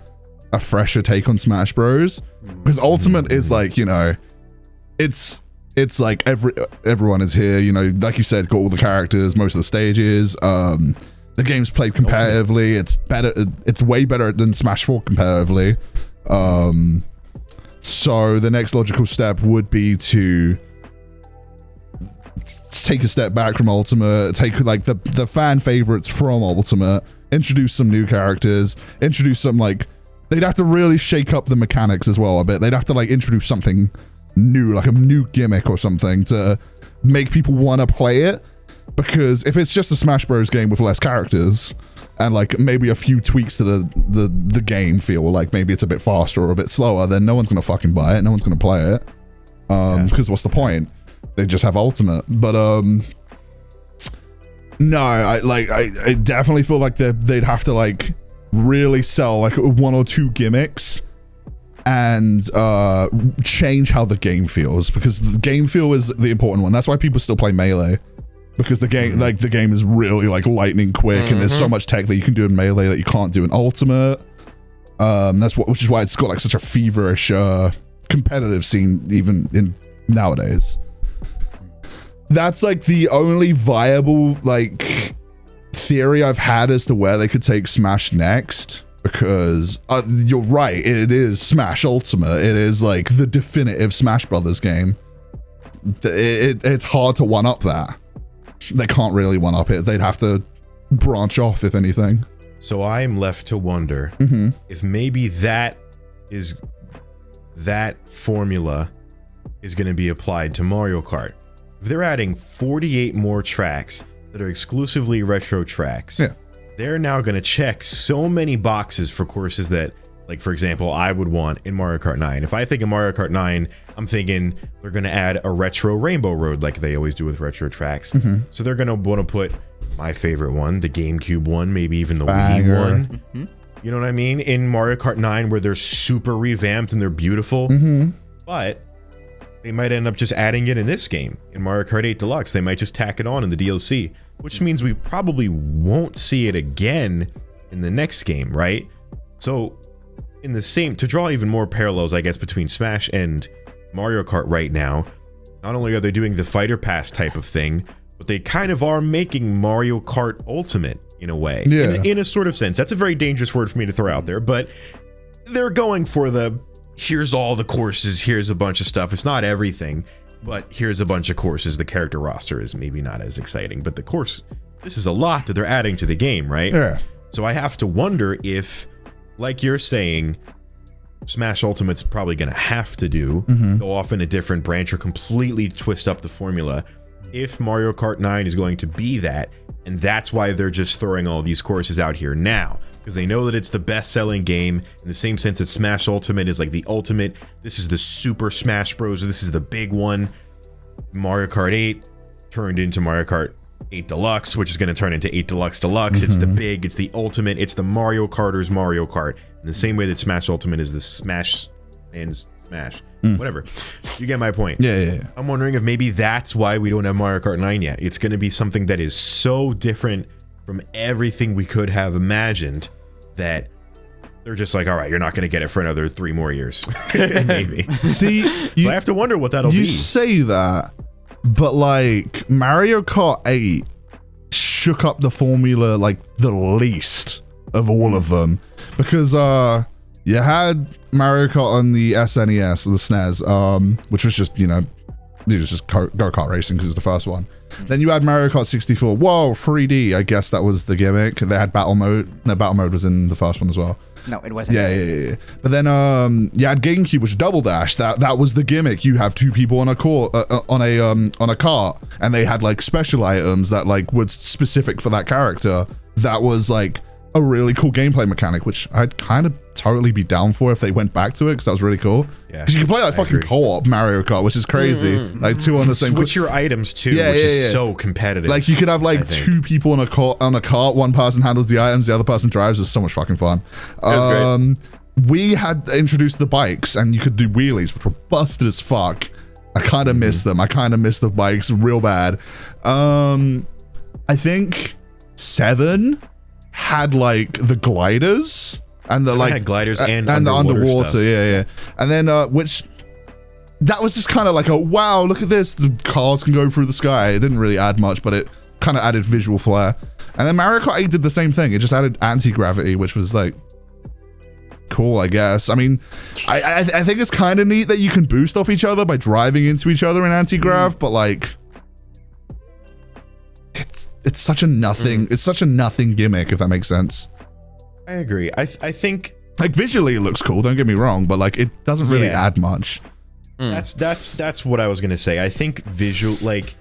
fresher take on Smash Bros. Because Ultimate is like, it's like everyone is here, like you said, got all the characters, most of the stages. The game's played competitively. It's better. It's way better than Smash 4 competitively. So the next logical step would be to take a step back from Ultimate, take like the fan favorites from Ultimate, introduce some new characters, introduce some, like, they'd have to really shake up the mechanics as well a bit. They'd have to like introduce something new, like a new gimmick or something, to make people want to play it. Because if it's just a Smash Bros game with less characters and like maybe a few tweaks to the game feel, like maybe it's a bit faster or a bit slower, then no one's gonna fucking buy it. No one's gonna play it. Because what's the point? They just have Ultimate. But no, I definitely feel like they'd have to like really sell like one or two gimmicks and change how the game feels, because the game feel is the important one. That's why people still play Melee, because the game the game is really like lightning quick, and there's so much tech that you can do in Melee that you can't do in Ultimate. Which is why it's got like such a feverish competitive scene even in nowadays. That's like the only viable like theory I've had as to where they could take Smash next, because you're right, it is Smash Ultimate. It is like the definitive Smash Brothers game. It's hard to one up that. They can't really one up it. They'd have to branch off, if anything. So I'm left to wonder if maybe that formula is going to be applied to Mario Kart. If they're adding 48 more tracks that are exclusively retro tracks, they're now going to check so many boxes for courses that, like, for example, I would want in Mario Kart 9. If I think of Mario Kart 9, I'm thinking they're going to add a retro Rainbow Road like they always do with retro tracks. So they're going to want to put my favorite one, the GameCube one, maybe even the Wii one. You know what I mean? In Mario Kart 9, where they're super revamped and they're beautiful. But they might end up just adding it in this game. In Mario Kart 8 Deluxe, they might just tack it on in the DLC, which means we probably won't see it again in the next game, right? So in the same, to draw even more parallels, I guess, between Smash and Mario Kart right now, not only are they doing the Fighter Pass type of thing, but they kind of are making Mario Kart Ultimate in a way. In a sort of sense. That's a very dangerous word for me to throw out there, but they're going for the, here's all the courses, here's a bunch of stuff. It's not everything, but here's a bunch of courses. The character roster is maybe not as exciting, but the course, this is a lot that they're adding to the game, right? Yeah. So I have to wonder if, like you're saying, Smash Ultimate's probably going to have to go off in a different branch or completely twist up the formula. If Mario Kart 9 is going to be that, and that's why they're just throwing all these courses out here now, because they know that it's the best-selling game in the same sense that Smash Ultimate is like the ultimate. This is the Super Smash Bros. This is the big one. Mario Kart 8 turned into Mario Kart 8 Deluxe, which is going to turn into 8 Deluxe Deluxe. It's the big, it's the ultimate, it's the Mario Karters Mario Kart. In the same way that Smash Ultimate is the Smash and Smash. Whatever. You get my point. Yeah. I'm wondering if maybe that's why we don't have Mario Kart 9 yet. It's going to be something that is so different from everything we could have imagined that they're just like, all right, you're not going to get it for another 3 more years. Maybe. See, so I have to wonder what that'll be. You say that, but like Mario Kart 8 shook up the formula like the least of all of them, because you had Mario Kart on the SNES, or the SNES, which was just, it was just go-kart racing because it was the first one. Then you had Mario Kart 64. Whoa, 3D. I guess that was the gimmick. They had battle mode. No, battle mode was in the first one as well. No, it wasn't. Yeah. But then you had GameCube, which was Double Dash. That was the gimmick. You have 2 people on a cart, and they had like special items that like was specific for that character. That was like a really cool gameplay mechanic, which I'd kind of totally be down for if they went back to it, because that was really cool. Yeah, because you can play like fucking co-op Mario Kart, which is crazy. Like 2 on the same. Switch your items too, which is so competitive. Like you could have like 2 people on a cart. One person handles the items, the other person drives. It's so much fucking fun. We had introduced the bikes, and you could do wheelies, which were busted as fuck. I kind of miss them. I kind of miss the bikes real bad. I think 7 had like the gliders and the like had gliders and the underwater stuff. Yeah. And then which that was just kind of like a wow, look at this, the cars can go through the sky. It didn't really add much, but it kind of added visual flair. And then Mario Kart 8 did the same thing. It just added anti-gravity, which was like cool, I guess. I mean, I think it's kind of neat that you can boost off each other by driving into each other in anti-grav, but like it's such a nothing. It's such a nothing gimmick, if that makes sense. I agree. I think like visually it looks cool. Don't get me wrong, but like it doesn't really add much. That's what I was gonna say. I think visual, like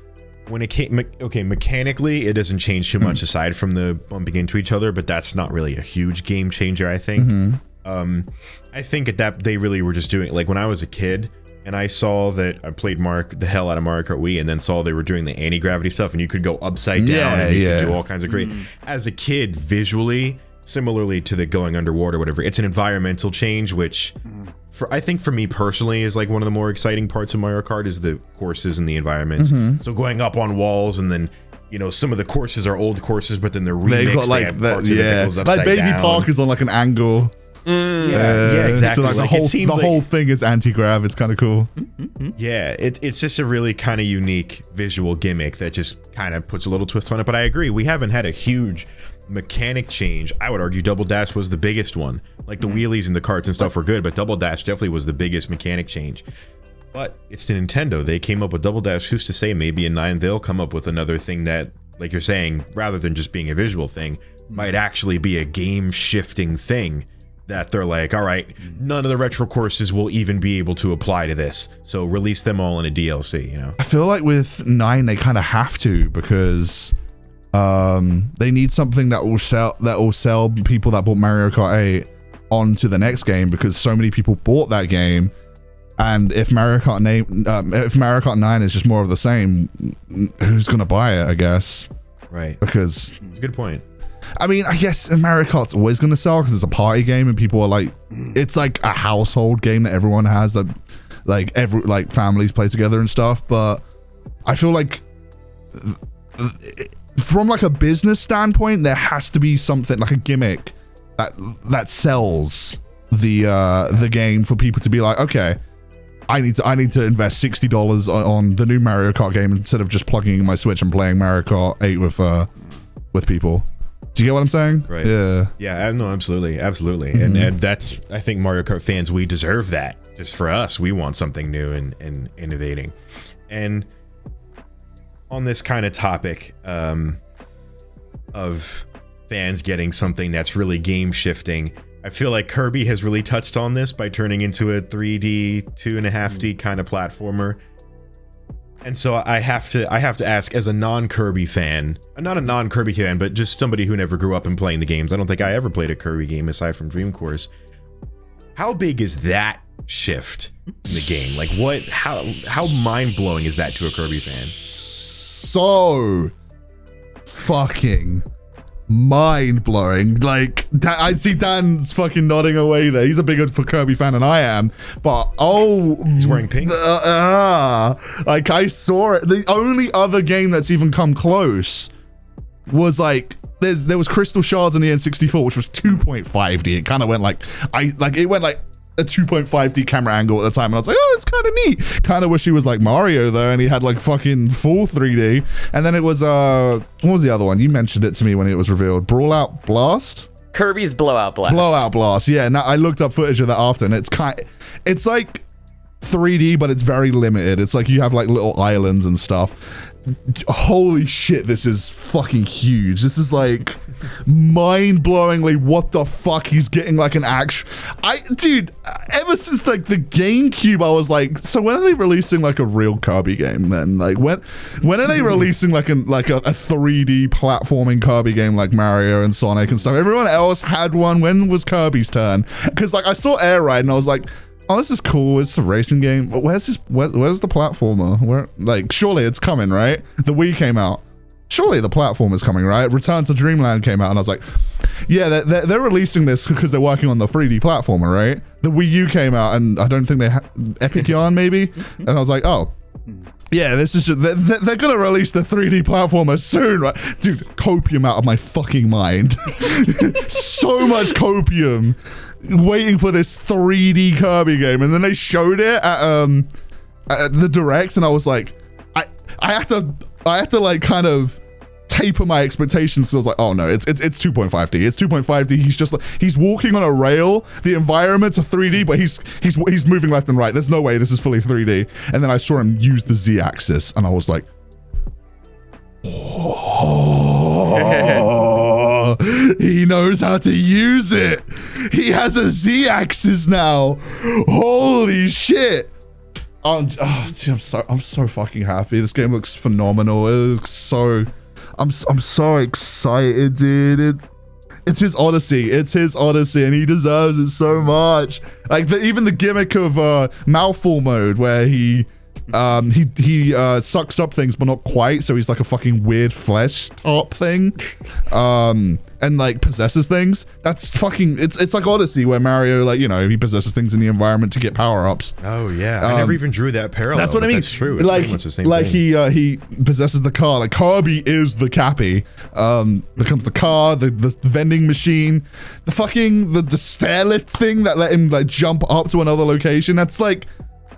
when it came, mechanically it doesn't change too much aside from the bumping into each other, but that's not really a huge game changer. I think. I think that they really were just doing, like when I was a kid. And I saw that I played the hell out of Mario Kart Wii, and then saw they were doing the anti-gravity stuff, and you could go upside down and you could do all kinds of great. As a kid, visually, similarly to the going underwater, whatever, it's an environmental change, which I think for me personally is like one of the more exciting parts of Mario Kart is the courses and the environments. So going up on walls, and then some of the courses are old courses, but then they're remixed. They've got like they have parts of it that goes like upside Baby down. Park is on like an angle. Yeah, exactly. So like the whole thing is anti-grav. It's kind of cool. Yeah, it's just a really kind of unique visual gimmick that just kind of puts a little twist on it. But I agree, we haven't had a huge mechanic change. I would argue Double Dash was the biggest one. Like the wheelies and the carts and stuff were good, but Double Dash definitely was the biggest mechanic change. But it's the Nintendo. They came up with Double Dash. Who's to say maybe in 9 they'll come up with another thing that, like you're saying, rather than just being a visual thing, might actually be a game-shifting thing that they're like, all right, none of the retro courses will even be able to apply to this, so release them all in a DLC, I feel like with 9 they kind of have to, because they need something that will sell people that bought Mario Kart 8 onto the next game, because so many people bought that game. And if Mario Kart 9 is just more of the same, who's gonna buy it? I guess. Right. Because it's a good point. I mean, I guess Mario Kart's always gonna sell because it's a party game and people are like, it's like a household game that everyone has, that like families play together and stuff. But I feel like from like a business standpoint, there has to be something like a gimmick that sells the game for people to be like, okay, I need to invest $60 on the new Mario Kart game instead of just plugging in my Switch and playing Mario Kart 8 with people. Do you get what I'm saying? Right. Yeah. Yeah. No. Absolutely. And that's, I think Mario Kart fans, we deserve that. Just for us, we want something new and innovating. And on this kind of topic of fans getting something that's really game shifting, I feel like Kirby has really touched on this by turning into a 3D, 2.5D kind of platformer. And so I have to ask, as a non-Kirby fan, not a non-Kirby fan, but just somebody who never grew up in playing the games. I don't think I ever played a Kirby game aside from Dream Course. How big is that shift in the game? Like how mind-blowing is that to a Kirby fan? So fucking mind-blowing. Like, I see Dan's fucking nodding away there. He's a bigger Kirby fan than I am, but he's wearing pink. Like, I saw it. The only other game that's even come close was like, there was Crystal Shards in the N64, which was 2.5D. It kind of went like, it went like a 2.5D camera angle at the time, and I was like, oh, it's kind of neat. Kind of wish he was like Mario though, and he had like fucking full 3D. And then it was what was the other one? You mentioned it to me when it was revealed. Brawlout Blast? Kirby's Blowout Blast. Blowout Blast. Yeah. Now I looked up footage of that after, and it's like 3D, but it's very limited. It's like you have like little islands and stuff. Holy shit, this is fucking huge. This is like mind-blowingly, what the fuck, he's getting like an actual... Dude, ever since like the GameCube, I was like, so when are they releasing like a real Kirby game then? Like when are they releasing like a 3D platforming Kirby game like Mario and Sonic and stuff? Everyone else had one. When was Kirby's turn? Because like I saw Air Ride and I was like, oh, this is cool. It's a racing game. But where's the platformer? Where, like, surely it's coming, right? The Wii came out. Surely the platformer's coming, right? Return to Dreamland came out, and I was like, yeah, they're releasing this because they're working on the 3D platformer, right? The Wii U came out, and I don't think they had Epic Yarn, maybe? And I was like, oh, yeah, this is just, they're gonna release the 3D platformer soon, right? Dude, copium out of my fucking mind. So much copium. Waiting for this 3D Kirby game, and then they showed it at the Direct, and I was like, I have to like kind of taper my expectations, because I was like, oh no, it's 2.5D. It's 2.5D. He's just like, he's walking on a rail. The environments are 3D, but he's moving left and right. There's no way this is fully 3D. And then I saw him use the Z-axis, and I was like, oh, he knows how to use it. He has a Z-axis now. Holy shit. Dude, I'm so fucking happy. This game looks phenomenal. It looks so, I'm so excited, dude. It's his Odyssey. And he deserves it so much. Like even the gimmick of Mouthful mode, where he He sucks up things, but not quite. So he's like a fucking weird flesh top thing, and like possesses things. That's fucking. It's like Odyssey, where Mario, like, you know, he possesses things in the environment to get power ups. Oh yeah, I never even drew that parallel. That's what I mean. That's true. It's like, pretty much the same like thing. he possesses the car. Like Kirby is the Cappy. Becomes the car, the vending machine, the fucking the stair lift thing that let him like jump up to another location. That's like.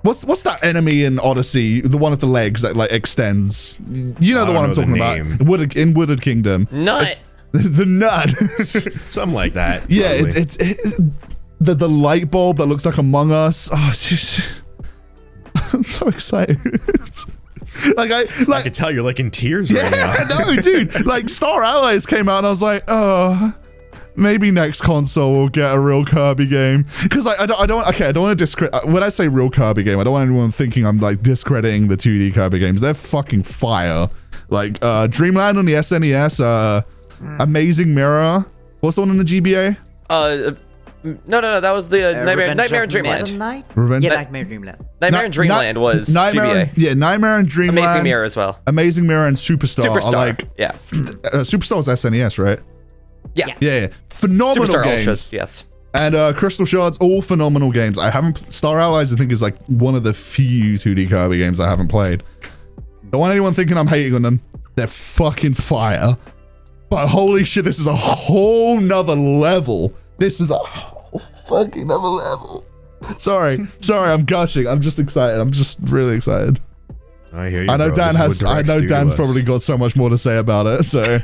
What's that enemy in Odyssey? The one with the legs that like extends. You know the one I'm talking about. In Wooded Kingdom. Nut. The nut. Something like that. Yeah, it's the light bulb that looks like Among Us. Oh, it's just, I'm so excited. I can tell you're like in tears right now. No, dude. Like Star Allies came out and I was like, oh. Maybe next console will get a real Kirby game. Because like, I don't want to discredit. When I say real Kirby game, I don't want anyone thinking I'm like discrediting the 2D Kirby games. They're fucking fire. Like Dreamland on the SNES, Amazing Mirror. What's the one in the GBA? No, that was the Nightmare in Dreamland. Nightmare in Dreamland. Nightmare in Dreamland was GBA. Yeah, Nightmare in Dreamland. Amazing Mirror as well. Amazing Mirror and Superstar. Are like, yeah. Superstar was SNES, right? Yeah. Phenomenal Superstar games. Ultras, yes. And Crystal Shards, all phenomenal games. I haven't. Star Allies, I think, is like one of the few 2D Kirby games I haven't played. Don't want anyone thinking I'm hating on them. They're fucking fire. But holy shit, this is a whole nother level. This is a whole fucking other level. Sorry, I'm gushing. I'm just excited. I'm just really excited. I hear you. I know bro. Dan's probably got so much more to say about it. So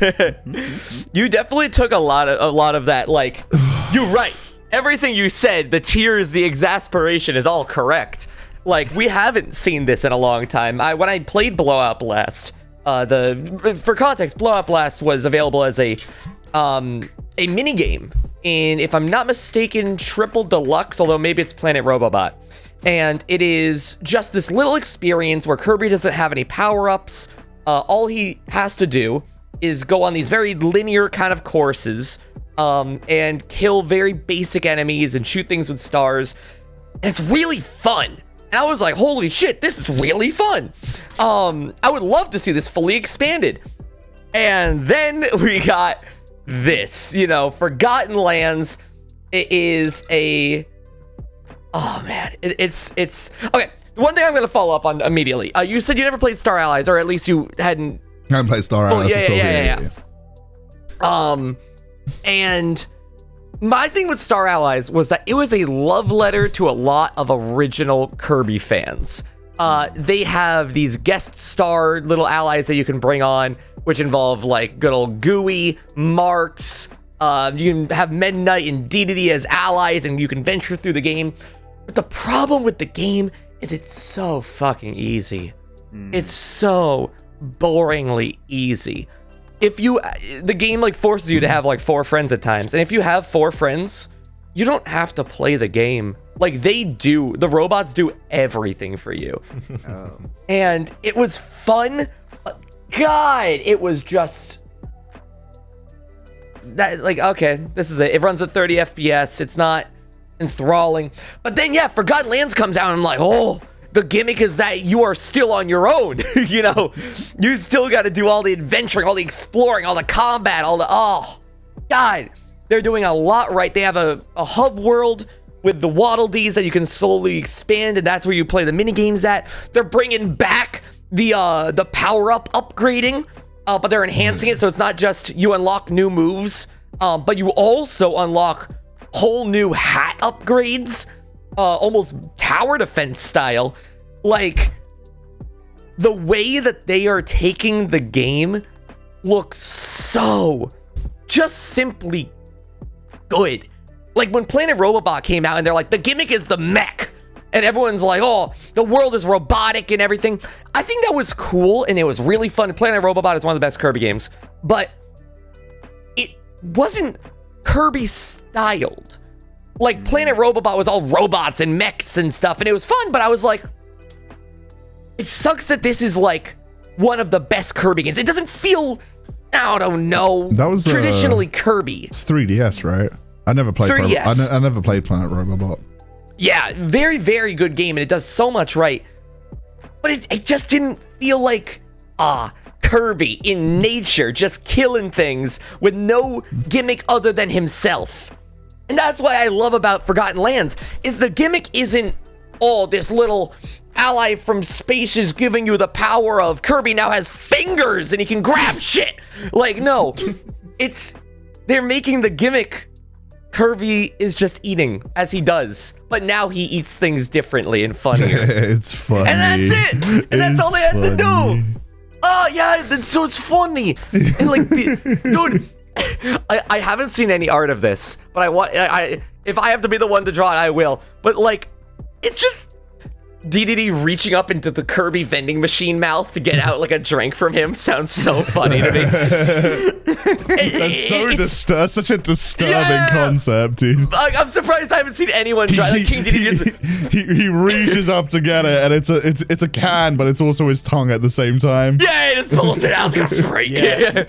you definitely took a lot of that. Like, you're right. Everything you said, the tears, the exasperation is all correct. Like, we haven't seen this in a long time. When I played Blowout Blast, for context, Blowout Blast was available as a mini game in, if I'm not mistaken, Triple Deluxe, although maybe it's Planet Robobot. And it is just this little experience where Kirby doesn't have any power-ups. All he has to do is go on these very linear kind of courses and kill very basic enemies and shoot things with stars. And it's really fun. And I was like, holy shit, this is really fun. I would love to see this fully expanded. And then we got this, Forgotten Lands. It is a... Oh man, it's okay. One thing I'm gonna follow up on immediately. You said you never played Star Allies, or at least you hadn't. I haven't played Star Allies. Yeah. And my thing with Star Allies was that it was a love letter to a lot of original Kirby fans. They have these guest star little allies that you can bring on, which involve like good old Gooey, Marks. You can have Meta Knight and Dedede as allies, and you can venture through the game. But the problem with the game is it's so fucking easy. It's so boringly easy. The game like forces you to have like 4 friends at times, and if you have 4 friends, you don't have to play the game. Like the robots do everything for you. And it was fun. But God, it was just that, like, okay, this is it. It runs at 30 FPS. It's not enthralling. But then, Forgotten Lands comes out, and I'm like, oh, the gimmick is that you are still on your own. You still got to do all the adventuring, all the exploring, all the combat, oh, God. They're doing a lot right. They have a hub world with the Waddle Dees that you can slowly expand, and that's where you play the mini games at. They're bringing back the power-up upgrading, but they're enhancing it, so it's not just you unlock new moves, but you also unlock whole new hat upgrades, almost tower defense style. Like, the way that they are taking the game looks so just simply good. Like when Planet Robobot came out and they're like, the gimmick is the mech, and everyone's like, oh, the world is robotic and everything. I think that was cool and it was really fun. Planet Robobot is one of the best Kirby games, but it wasn't Kirby styled. Like Planet Robobot was all robots and mechs and stuff, and it was fun, but I was like, it sucks that this is like one of the best Kirby games. It doesn't feel, I don't know, that was traditionally Kirby. It's 3DS, right? I never played 3DS. I never played Planet Robobot. Yeah, very, very good game, and it does so much right. but it just didn't feel like Kirby in nature just killing things with no gimmick other than himself. And that's what I love about Forgotten Lands, is the gimmick isn't, oh, this little ally from space is giving you the power of Kirby now has fingers and he can grab shit. Like, no, they're making the gimmick Kirby is just eating as he does, but now he eats things differently and funnier. It's funny. And that's it. And that's all they had to do. Oh yeah, so it's funny. And like, dude, I haven't seen any art of this, but if I have to be the one to draw it, I will. But like, it's just DDD reaching up into the Kirby vending machine mouth to get out like a drink from him sounds so funny to me. That's such a disturbing concept, dude. I'm surprised I haven't seen anyone try. Like King DDD he reaches up to get it, and it's a can, but it's also his tongue at the same time. Yeah, he just pulls it out. It's great. Yeah.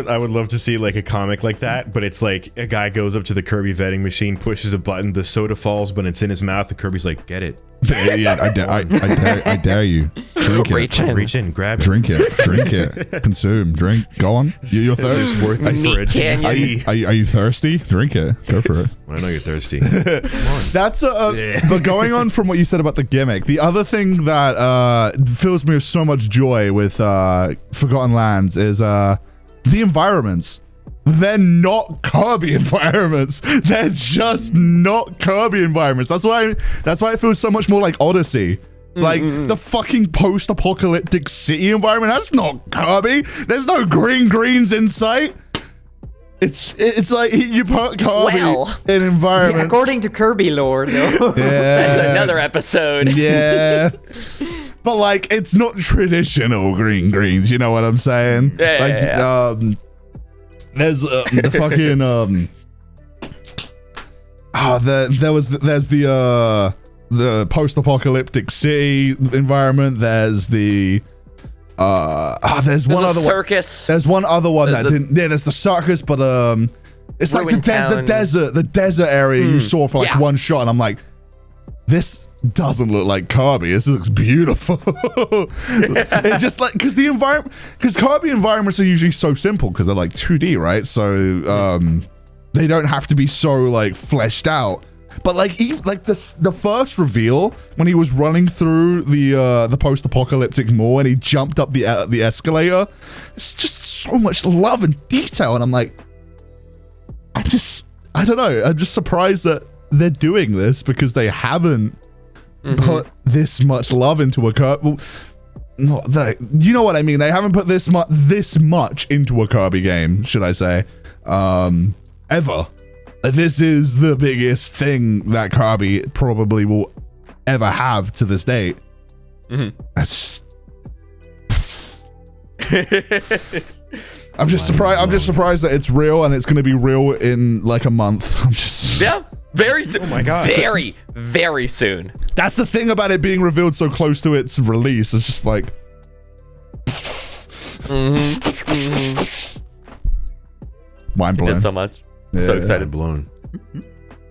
I would love to see like a comic like that, but it's like a guy goes up to the Kirby vending machine, pushes a button, the soda falls, but it's in his mouth, and Kirby's like, "Get it." Yeah, I dare you. Drink it. Reach in, grab it. Drink it. Consume. Drink. Go on. You're thirsty. Worth it for a DC. Are you thirsty? Drink it. Go for it. I know you're thirsty. Come on. That's but going on from what you said about the gimmick, the other thing that fills me with so much joy with Forgotten Lands is the environments. They're not Kirby environments. They're just not Kirby environments. That's why it feels so much more like Odyssey. Like the fucking post-apocalyptic city environment. That's not Kirby. There's no greens in sight. It's like you put Kirby in environments. Yeah, according to Kirby lore, though. That's another episode. Yeah. But like, it's not traditional greens. You know what I'm saying? There's the fucking there's the post-apocalyptic city environment. There's the there's one other circus. There's one other one that didn't. Yeah, there's the circus, but it's like the desert area you saw for like one shot, and I'm like, this doesn't look like Kirby. This looks beautiful. It just like because Kirby environments are usually so simple because they're like 2D, right? So they don't have to be so like fleshed out. But like even like the first reveal when he was running through the post-apocalyptic mall and he jumped up the escalator, it's just so much love and detail, and I'm like, I don't know. I'm just surprised that they're doing this because they haven't put this much love into a Kirby. You know what I mean? They haven't put this much into a Kirby game, should I say? Ever. This is the biggest thing that Kirby probably will ever have to this date. That's just... I'm just surprised that it's real and it's going to be real in like a month. I'm just very soon. Oh my god. Very, very soon. That's the thing about it being revealed so close to its release. It's just like mind blown. Did so much. So excited. Blown.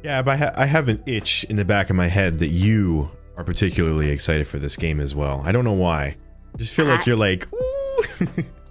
Yeah, but I have an itch in the back of my head that you are particularly excited for this game as well. I don't know why. I just feel like you're like, ooh.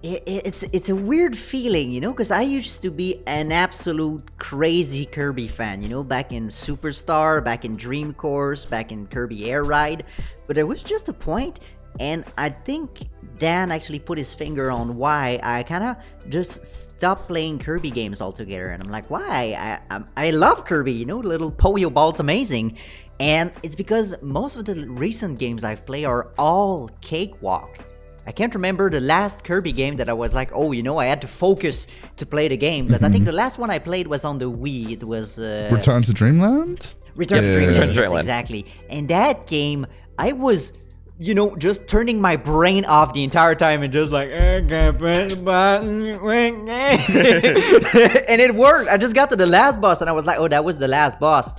It's a weird feeling, you know, because I used to be an absolute crazy Kirby fan, you know, back in Superstar, back in Dream Course, back in Kirby Air Ride, but there was just a point, and I think Dan actually put his finger on why I kind of just stopped playing Kirby games altogether, and I'm like, why? I love Kirby, you know, little Poyo Ball's amazing, and it's because most of the recent games I've played are all cakewalk. I can't remember the last Kirby game that I was like, oh, you know, I had to focus to play the game. Because I think the last one I played was on the Wii. It was... Return to Dreamland? Return to Dreamland, yes, exactly. And that game, I was, you know, just turning my brain off the entire time and just like, I can't press the button. And it worked. I just got to the last boss and I was like, oh, that was the last boss.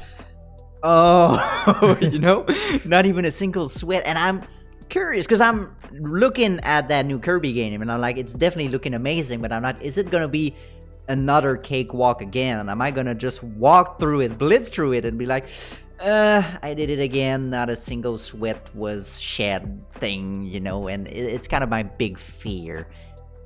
Oh, you know, not even a single sweat. And I'm curious because I'm looking at that new Kirby game and I'm like, it's definitely looking amazing, but I'm not, is it gonna be another cakewalk again? And am I gonna just walk through it, blitz through it and be like, I did it again. Not a single sweat was shed thing, and it's kind of my big fear.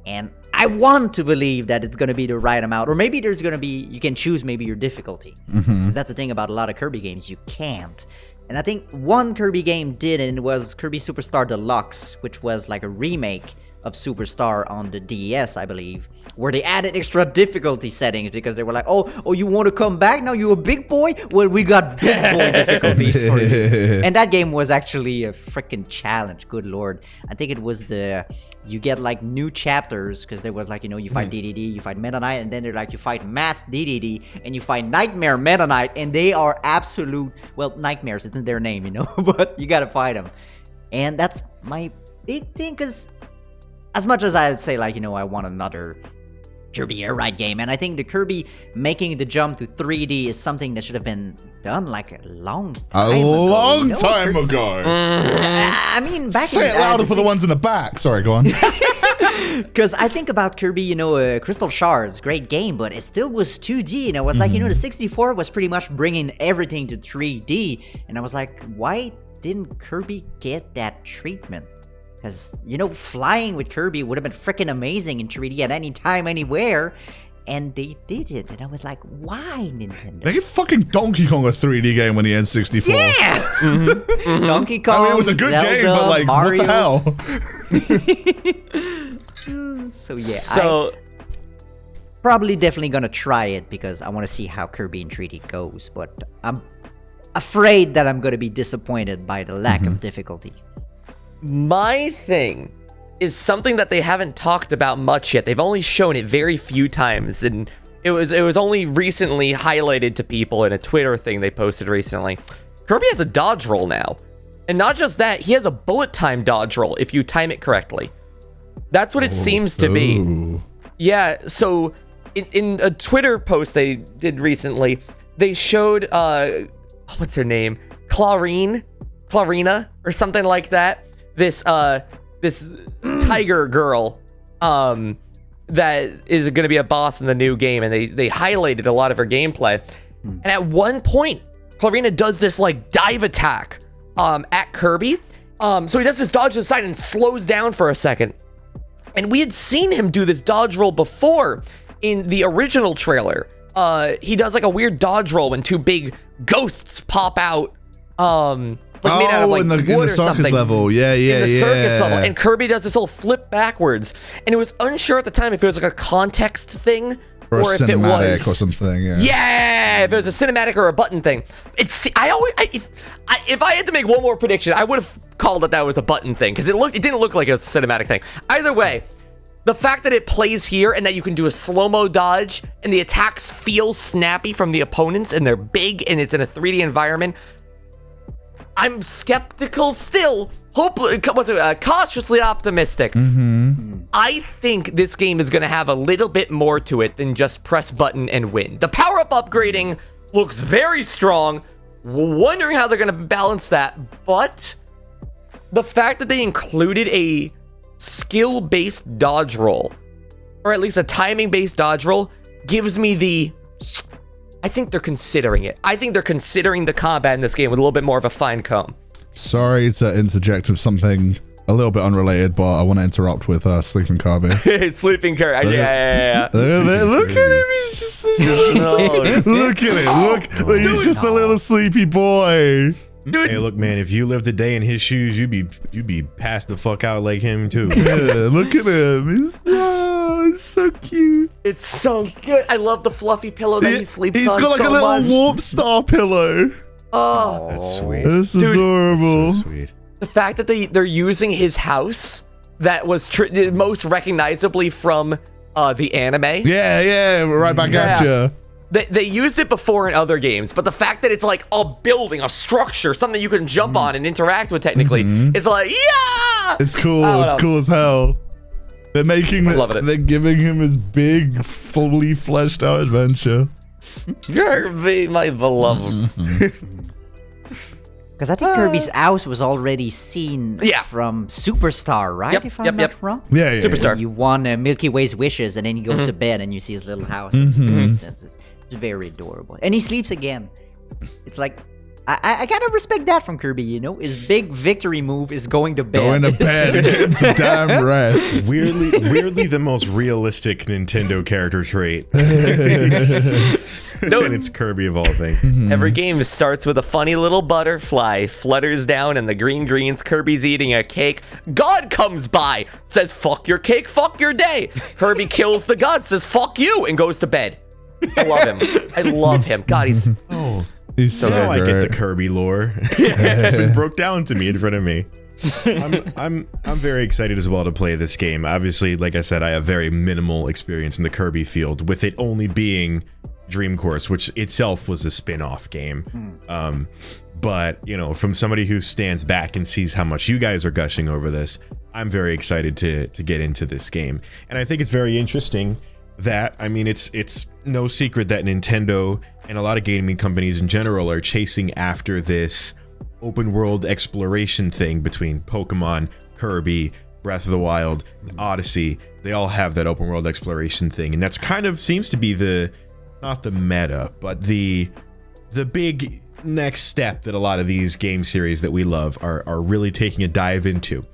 And I want to believe that it's going to be the right amount. Or maybe there's going to be, you can choose maybe your difficulty. That's the thing about a lot of Kirby games. You can't. And I think one Kirby game did, and it was Kirby Superstar Deluxe, which was like a remake of Superstar on the DS, I believe, where they added extra difficulty settings because they were like, oh, you want to come back now? You a big boy? Well, we got big boy difficulties for you. And that game was actually a freaking challenge. Good lord. I think it was you get like new chapters because there was like, you fight DDD, you fight Meta Knight, and then they're like, you fight Masked DDD, and you fight Nightmare Meta Knight, and they are absolute, well, nightmares, it's in their name, but you gotta fight them. And that's my big thing, because as much as I'd say, like, I want another Kirby Air Ride game, and I think the Kirby making the jump to 3D is something that should have been done like a long time ago. I mean, back Say in it louder for the ones in the back. Sorry, go on. Because I think about Kirby, Crystal Shards, great game, but it still was 2D, and I was like, the 64 was pretty much bringing everything to 3D, and I was like, why didn't Kirby get that treatment? Because, flying with Kirby would have been freaking amazing in 3D at any time, anywhere. And they did it. And I was like, why, Nintendo? They gave fucking Donkey Kong a 3D game on the N64. Yeah! Donkey Kong, I mean, it was a good Zelda, game, but like, Mario. what the hell? So, probably definitely gonna try it because I want to see how Kirby in 3D goes. But I'm afraid that I'm gonna be disappointed by the lack of difficulty. My thing is something that they haven't talked about much yet. They've only shown it very few times, and it was only recently highlighted to people in a Twitter thing they posted recently. Kirby has a dodge roll now. And not just that, he has a bullet time dodge roll if you time it correctly. That's what it seems to be. Yeah, so in a Twitter post they did recently, they showed what's her name? Clarina or something like that. This tiger girl that is going to be a boss in the new game, and they highlighted a lot of her gameplay. And at one point, Clarina does this like dive attack at Kirby. So he does this dodge to the side and slows down for a second. And we had seen him do this dodge roll before in the original trailer. He does like a weird dodge roll when two big ghosts pop out. Like made out of like in the wood or circus something. level, yeah. In the circus level, and Kirby does this little flip backwards, and it was unsure at the time if it was like a context thing or if it was or something. Yeah, if it was a cinematic or a button thing. If I had to make one more prediction, I would have called it that was a button thing because it didn't look like a cinematic thing. Either way, the fact that it plays here and that you can do a slow-mo dodge and the attacks feel snappy from the opponents and they're big and it's in a 3D environment. I'm skeptical still. Cautiously optimistic. I think this game is going to have a little bit more to it than just press button and win. The power-up upgrading looks very strong. Wondering how they're going to balance that. But the fact that they included a skill-based dodge roll, or at least a timing-based dodge roll, gives me I think they're considering it. I think they're considering the combat in this game with a little bit more of a fine comb. Sorry to interject with something a little bit unrelated, but I want to interrupt with Sleeping Kirby. Sleeping Kirby. Yeah. Look at him. He's just look at him. Look, he's just a little sleepy boy. Dude. Hey, look, man, if you lived a day in his shoes, you'd be passed the fuck out like him too. Yeah, look at him. He's so cute. It's so good. I love the fluffy pillow that he sleeps on. He's got like a little warp star pillow. Oh, that's sweet. That's adorable. So sweet. The fact that they're using his house that was most recognizably from the anime. Yeah, right back at you. They used it before in other games, but the fact that it's like a building, a structure, something you can jump on and interact with technically, it's like, yeah! It's cool. It's cool as hell. They're they're giving him his big, fully fleshed out adventure. Kirby, my beloved. Because I think Kirby's house was already seen from Superstar, right? Yep, if I'm not wrong. Yeah. Superstar. You won Milky Way's wishes, and then he goes to bed, and you see his little house in the distance. It's very adorable. And he sleeps again. It's like, I gotta respect that from Kirby, you know? His big victory move is going to bed. Going to bed and getting some damn rest. Weirdly the most realistic Nintendo character trait. No. And it's Kirby evolving. Every game starts with a funny little butterfly, flutters down in the green greens. Kirby's eating a cake. God comes by, says, fuck your cake, fuck your day. Kirby kills the god, says, fuck you, and goes to bed. I love him. I love him. God, he's... Oh, He's so now I get the great. Kirby lore. It's been broke down to me in front of me. I'm very excited as well to play this game. Obviously, like I said, I have very minimal experience in the Kirby field, with it only being Dream Course, which itself was a spin-off game. But, you know, from somebody who stands back and sees how much you guys are gushing over this, I'm very excited to get into this game. And I think it's very interesting that, I mean, it's no secret that Nintendo and a lot of gaming companies in general are chasing after this open world exploration thing between Pokemon, Kirby, Breath of the Wild, Odyssey. They all have that open world exploration thing, and that's kind of seems to be the, not the meta, but the big next step that a lot of these game series that we love are really taking a dive into.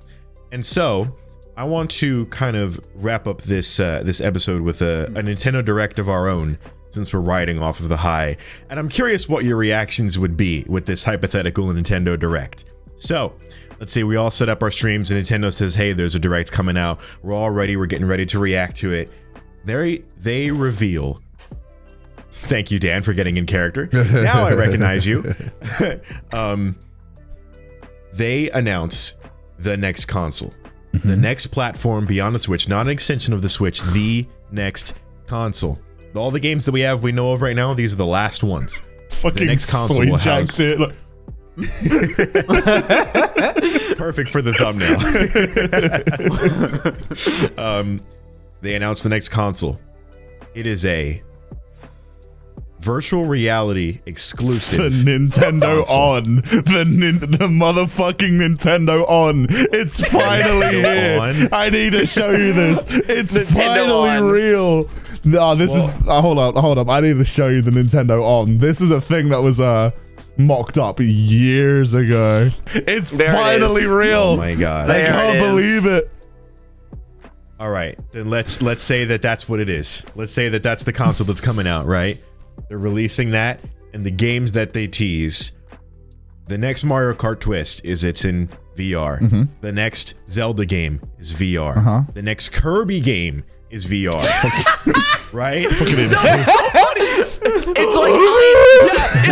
And so I want to kind of wrap up this this episode with a Nintendo Direct of our own, since we're riding off of the high. And I'm curious what your reactions would be with this hypothetical Nintendo Direct. So let's say we all set up our streams and Nintendo says, hey, there's a Direct coming out. We're all ready. We're getting ready to react to it. They reveal... Thank you, Dan, for getting in character. Now I recognize you. They announce the next console. The next platform beyond the Switch, not an extension of the Switch, the next console. All the games that we know of right now, these are the last ones. Fucking the next console will jacks it. Like, perfect for the thumbnail. They announced the next console. It is a virtual reality exclusive. the Nintendo console. on. The motherfucking Nintendo on. It's finally here. On. I need to show you this. It's Nintendo finally on. real. No, this is... hold up. I need to show you the Nintendo on. This is a thing that was mocked up years ago. It's There it finally is. real. Oh my god. I There can't it is. believe it. All right, then let's say that that's what it is. Let's say that that's the console that's coming out, right? They're releasing that, and the games that they tease. The next Mario Kart twist is it's in VR. The next Zelda game is VR. The next Kirby game is VR. Right?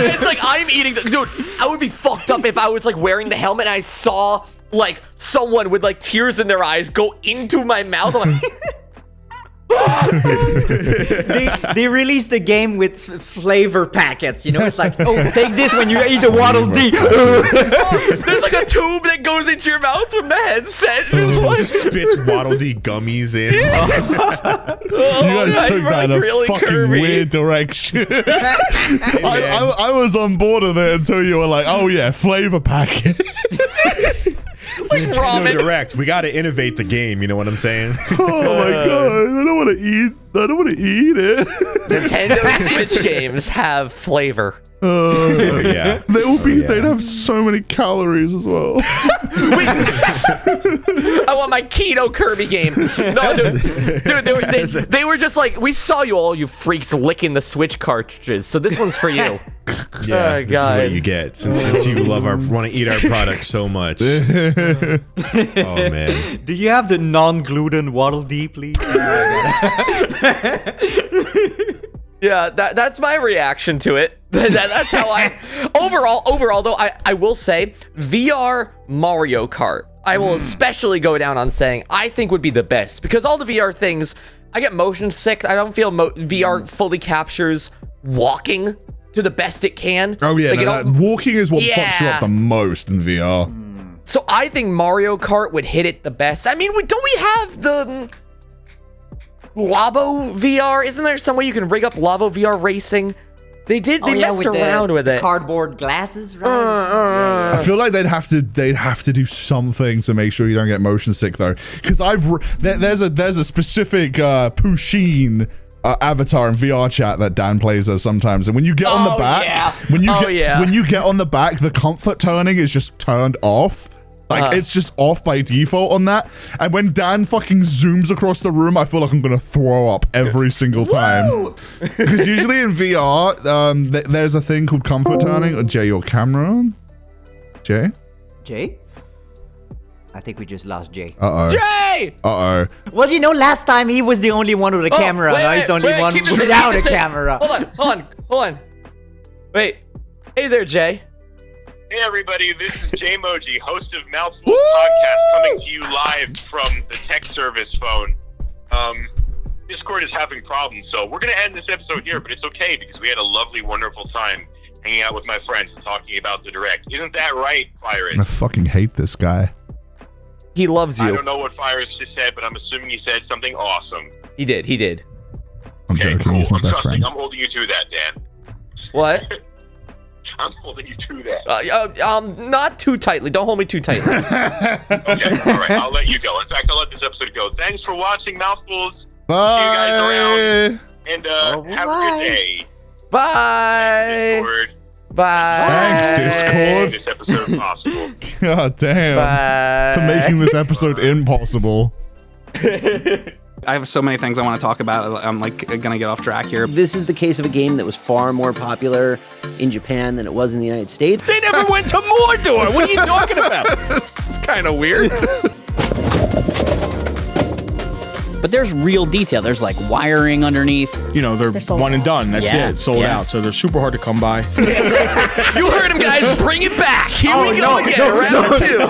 It's like I'm eating dude, I would be fucked up if I was like wearing the helmet and I saw like someone with like tears in their eyes go into my mouth. I'm like, They released the game with flavor packets, you know? It's like, oh, take this when you eat the Waddle Dee. there's like a tube that goes into your mouth from the headset. It's like, Just spits Waddle Dee gummies in. You guys took that in a fucking weird direction. I was on board with it until you were like, oh yeah, flavor packet. like Nintendo ramen. Direct. We got to innovate the game. You know what I'm saying? Oh my god, I don't want to eat. I don't want to eat it. Nintendo Switch games have flavor. Oh, yeah. They will be. Oh, yeah. They'd have so many calories as well. I want my keto Kirby game. No, dude, they were just like, we saw you all, you freaks, licking the Switch cartridges. So this one's for you. Yeah, Oh, this is God. what you get since you want to eat our products so much. Oh man. Do you have the non-gluten Waddle Dee, please? Yeah, that's my reaction to it. That's how I... Overall, though, I will say, VR Mario Kart, I will especially go down on saying, I think would be the best. Because all the VR things, I get motion sick. I don't feel VR fully captures walking to the best it can. Oh yeah, Like, walking is what fucks you Yeah. up the most in VR. So I think Mario Kart would hit it the best. I mean, don't we have the Labo VR? Isn't there some way you can rig up Labo VR racing? They messed around with the it. cardboard glasses, right? I feel like they'd have to do something to make sure you don't get motion sick though, because there's a specific Pusheen avatar in VR chat that Dan plays as sometimes, and when you get on the back, when you get on the back, the comfort turning is just turned off. Like it's just off by default on that. And when Dan fucking zooms across the room, I feel like I'm gonna throw up every single time. Because usually in VR, there's a thing called comfort turning. Jay, your camera on? Jay? Jay? I think we just lost Jay. Uh-oh. Jay! Uh-oh. Well, you know, last time he was the only one with a camera. Now he's the only one without a camera. Hold on. Wait. Hey there, Jay. Hey everybody, this is Jaymoji, host of Mouthfools Podcast, coming to you live from the tech service phone. Discord is having problems, so we're going to end this episode here, but it's okay because we had a lovely, wonderful time hanging out with my friends and talking about the Direct. Isn't that right, Fyrus? I fucking hate this guy. He loves you. I don't know what Fyrus just said, but I'm assuming he said something awesome. He did. I'm okay, joking, cool. he's my I'm best trusting. friend. I'm holding you to that, Dan. What? I'm holding you to that. Not too tightly. Don't hold me too tightly. Okay, all right. I'll let you go. In fact, I'll let this episode go. Thanks for watching, Mouthfuls. Bye. See you guys around. And have a good day. Bye. Discord. Bye. Thanks, Discord. This episode possible. God damn. Bye. For making this episode impossible. I have so many things I want to talk about. I'm like gonna get off track here. This is the case of a game that was far more popular in Japan than it was in the United States. They never went to Mordor. What are you talking about? This is kind of weird. But there's real detail. There's like wiring underneath. You know, they're one and done. That's Yeah, it. Sold out. So they're super hard to come by. You heard him, guys. Bring it back. Here we go again. Round two.